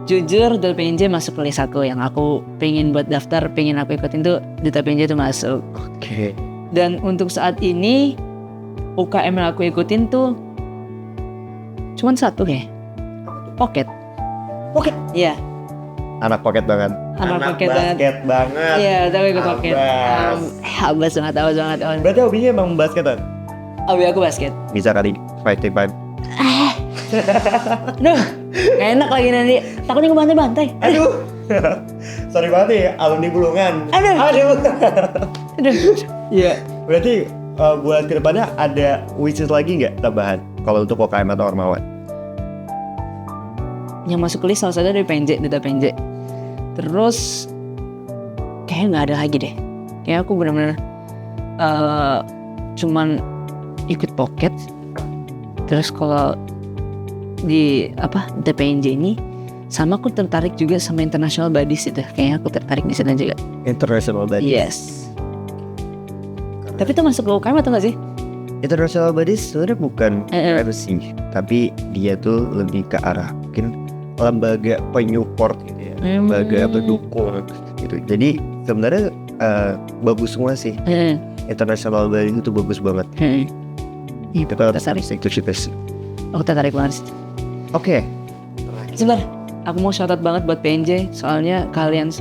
jujur Duta PNJ masuk ke list aku yang aku pengen buat daftar, pengen aku ikutin tuh Duta PNJ itu masuk. Oke. Dan untuk saat ini UKM yang aku ikutin tuh cuman satu kayak Pocket. Iya. Anak pocket banget. Anak pocket basket banget. Iya, tapi ikut Pocket. Abas. Habis banget. Berarti hobinya emang basketan? Hobi aku basket. Bisa kali 5-5. Aduh, gak enak lagi nanti. Takutnya ngebantai-bantai. Aduh. Sorry banget nih, alumni Bulungan. Aduh. Iya. Berarti buat kedepannya ada wishes lagi nggak tambahan kalau untuk UKM atau Ormawa? Yang masuk list salah satu dari PNJ, Duta PNJ. Terus kayaknya nggak ada lagi deh. Kayak aku benar-benar cuman ikut Pocket. Terus kalau di Duta PNJ ini, sama aku tertarik juga sama International Buddies itu. Kayaknya aku tertarik di sana juga. International Buddies. Yes. Tapi itu masuk ke UKM atau nggak sih? International Buddies sebenarnya bukan sih, tapi dia tuh lebih ke arah mungkin lembaga penyupport gitu ya, lembaga pendukung gitu. Jadi sebenarnya bagus semua sih. International Buddies itu bagus banget. Kita harus ikut sih. Aku tertarik banget sih. Oke. Sebentar, aku mau shoutout banget buat PNJ. Soalnya kalian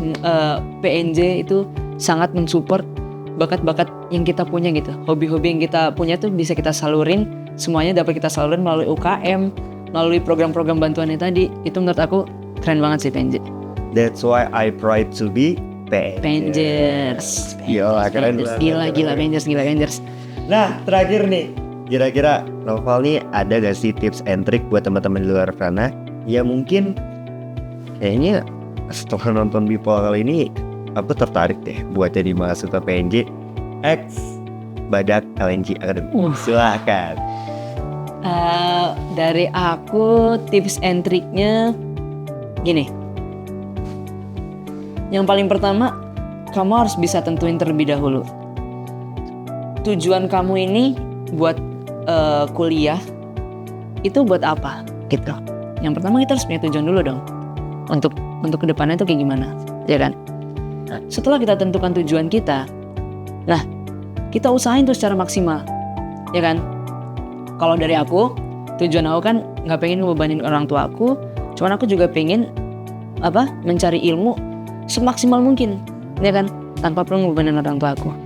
PNJ itu sangat mensupport bakat-bakat yang kita punya gitu. Hobi-hobi yang kita punya tuh bisa kita salurin. Semuanya dapat kita salurin melalui UKM, melalui program-program bantuannya tadi. Itu menurut aku keren banget sih PNJ. That's why I proud to be PNJers. Gila, keren banget. Gila PNJers. Nah, terakhir nih, kira-kira Noval nih ada gak sih tips and trick buat teman-teman di luar sana ya mungkin kayaknya setelah nonton Bipol kali ini aku tertarik deh buat jadi mahasiswa PNJ X Badak LNG Academy. Silahkan. Dari aku tips and triknya gini. Yang paling pertama, kamu harus bisa tentuin terlebih dahulu tujuan kamu ini buat kuliah itu buat apa gitu. Yang pertama kita harus punya tujuan dulu dong untuk kedepannya itu kayak gimana, ya kan? Setelah kita tentukan tujuan kita, nah kita usahain tuh secara maksimal, ya kan? Kalau dari aku, tujuan aku kan nggak pengen ngebebanin orang tua aku, cuman aku juga pengen mencari ilmu semaksimal mungkin, ya kan? Tanpa perlu ngebebanin orang tua aku.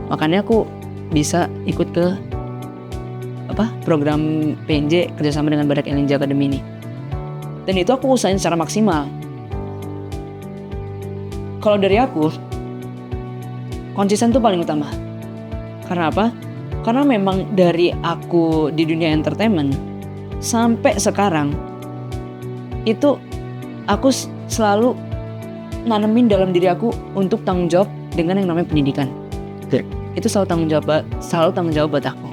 Makanya aku bisa ikut ke program PNJ kerjasama dengan Badak Energy Academy ini. Dan itu aku usahain secara maksimal. Kalau dari aku, konsisten tuh paling utama. Karena apa? Karena memang dari aku di dunia entertainment sampai sekarang itu aku selalu nanemin dalam diri aku untuk tanggung jawab dengan yang namanya pendidikan. Itu selalu tanggung jawab buat aku.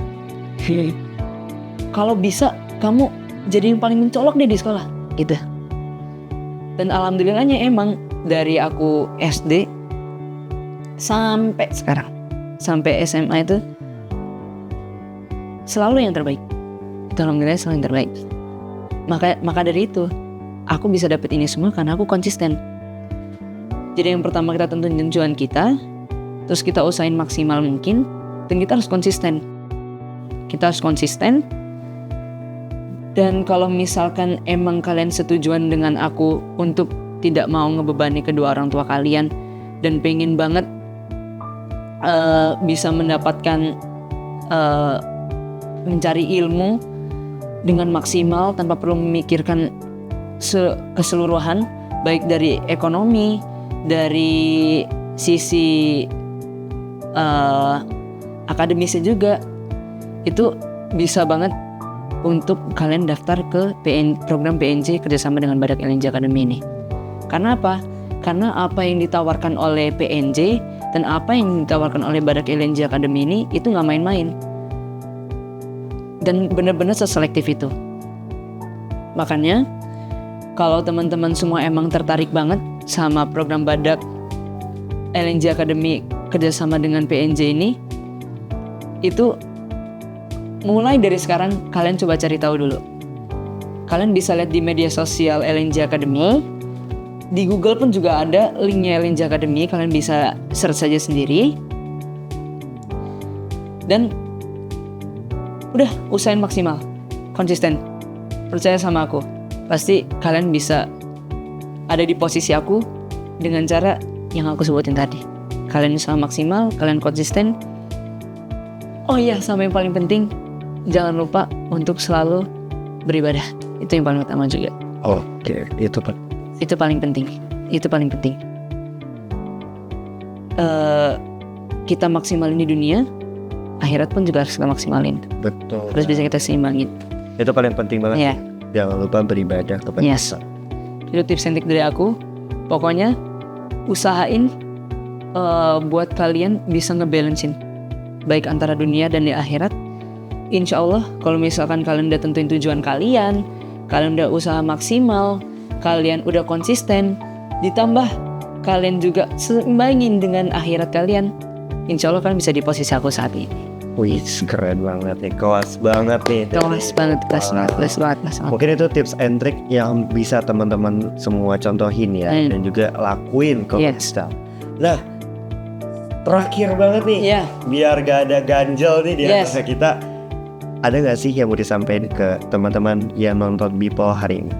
Kalau bisa kamu jadi yang paling mencolok deh di sekolah gitu. Dan alhamdulillahnya emang dari aku SD sampai sekarang, sampai SMA itu selalu yang terbaik. Itu alhamdulillah selalu yang terbaik. Maka dari itu aku bisa dapet ini semua karena aku konsisten. Jadi yang pertama kita tentuin tujuan kita, terus kita usahain maksimal mungkin, dan kita harus konsisten. Dan kalau misalkan emang kalian setujuan dengan aku untuk tidak mau ngebebani kedua orang tua kalian dan pengen banget bisa mendapatkan mencari ilmu dengan maksimal tanpa perlu memikirkan keseluruhan, baik dari ekonomi, dari sisi akademisnya juga, itu bisa banget untuk kalian daftar ke program PNJ kerjasama dengan Badak LNJ Academy ini. Karena apa? Karena apa yang ditawarkan oleh PNJ dan apa yang ditawarkan oleh Badak LNJ Academy ini itu nggak main-main. Dan benar-benar seselektif itu. Makanya kalau teman-teman semua emang tertarik banget sama program Badak LNJ Academy kerjasama dengan PNJ ini, itu mulai dari sekarang kalian coba cari tahu dulu. Kalian bisa lihat di media sosial LNJ Academy. Di Google pun juga ada linknya LNJ Academy. Kalian bisa search saja sendiri. Dan udah, usahain maksimal, konsisten. Percaya sama aku. Pasti kalian bisa ada di posisi aku dengan cara yang aku sebutin tadi. Kalian usaha maksimal, kalian konsisten. Oh iya, sama yang paling penting, jangan lupa untuk selalu beribadah. Itu yang paling utama juga. Oke, itu paling penting. Kita maksimalin di dunia, akhirat pun juga harus kita maksimalin. Betul. Terus bisa kita seimbangin. Itu paling penting banget. Iya. Jangan lupa beribadah kepada Yes. Itu tips and trik dari aku. Pokoknya usahain buat kalian bisa ngebalancein baik antara dunia dan di akhirat. Insya Allah kalau misalkan kalian udah tentuin tujuan kalian udah usaha maksimal, kalian udah konsisten, ditambah kalian juga seimbangin dengan akhirat kalian, insya Allah kalian bisa di posisi aku saat ini. Wih, keren banget nih, kelas banget nih. Kelas banget. Mungkin itu tips and trick yang bisa teman-teman semua contohin ya, dan juga lakuin kalau bisa. Nah, terakhir banget nih, biar gak ada ganjel nih di antara kita, ada gak sih yang mau disampaikan ke teman-teman yang nonton Bipol hari ini?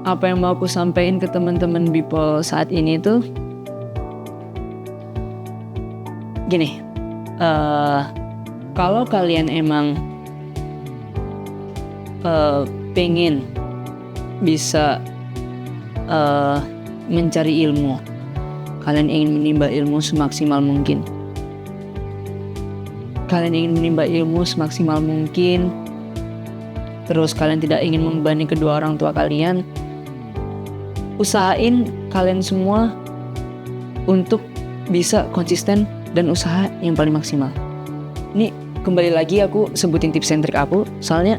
Apa yang mau aku sampaikan ke teman-teman Bipol saat ini tuh gini, kalau kalian emang pengen bisa mencari ilmu, kalian ingin menimba ilmu semaksimal mungkin, terus kalian tidak ingin membebani kedua orang tua kalian, usahain kalian semua untuk bisa konsisten dan usaha yang paling maksimal. Ini kembali lagi aku sebutin tips and trik aku, soalnya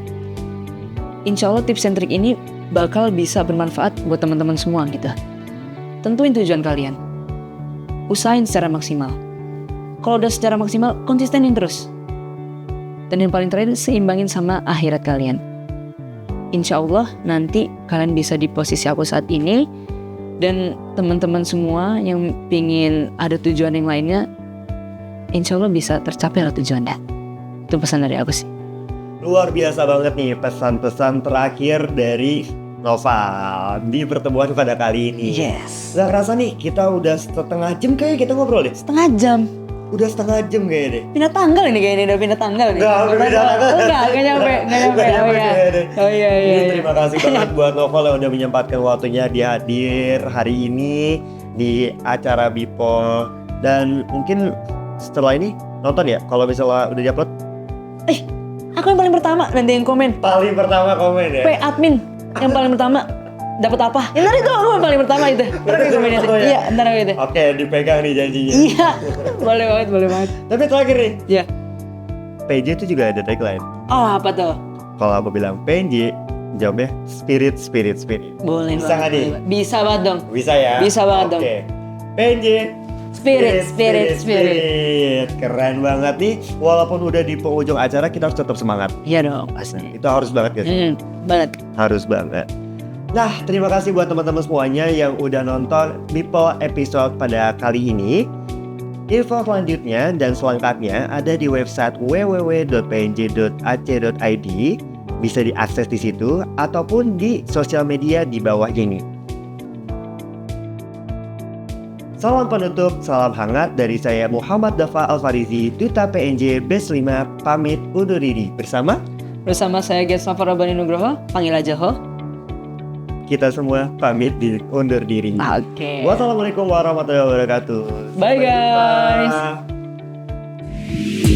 insya Allah tips and trik ini bakal bisa bermanfaat buat teman-teman semua gitu. Tentuin tujuan kalian, usahain secara maksimal. Kalau udah secara maksimal, konsistenin terus. Dan yang paling terakhir, seimbangin sama akhirat kalian. Insya Allah nanti kalian bisa di posisi aku saat ini, dan teman-teman semua yang pingin ada tujuan yang lainnya, insya Allah bisa tercapai lah tujuannya. Itu pesan dari aku sih. Luar biasa banget nih pesan-pesan terakhir dari Noval di pertemuan pada kali ini. Yes. Gak kerasa nih kita udah setengah jam kayak kita ngobrol deh. Setengah jam. Udah setengah jam kayaknya deh. Pindah tanggal ini kayaknya, udah pindah tanggal nih. Enggak nyampe. Oh iya. Terima kasih banget buat Noval yang udah menyempatkan waktunya hadir hari ini di acara Bipol. Dan mungkin setelah ini nonton ya, kalau misalnya udah diupload. Aku yang paling pertama, nanti yang komen. Paling pertama komen ya. Admin yang paling pertama. dapat apa? Ya ntar itu aku paling pertama itu. Ntar aku komenin. Iya, ntar aku itu. Oke, dipegang nih janjinya. Iya, boleh banget, boleh banget. Tapi terakhir nih, Ya. PJ itu juga ada tagline. Oh, apa tuh? Kalau aku bilang PNJ, jawabnya spirit, spirit, spirit. Boleh Bisa nggak banget. nih? Bisa banget dong. Bisa ya? Bisa banget dong. Oke. PNJ, Spirit, spirit, spirit. Keren banget nih. Walaupun udah di penghujung acara, kita harus tetap semangat. Iya dong, pasti. Itu harus banget guys. Banget. Harus banget. Nah, terima kasih buat teman-teman semuanya yang udah nonton People episode pada kali ini. Info selanjutnya dan selengkapnya ada di website www.pnj.ac.id. Bisa diakses di situ ataupun di sosial media di bawah ini. Salam penutup, salam hangat dari saya Muhammad Dafa Alfarizi, Duta PNJ Batch 5, pamit undur diri bersama Saya Getsafar Rabbani Nugroho, panggil aja Ho. kita semua pamit undur diri. Oke. Wassalamualaikum warahmatullahi wabarakatuh. Bye, guys. Bye.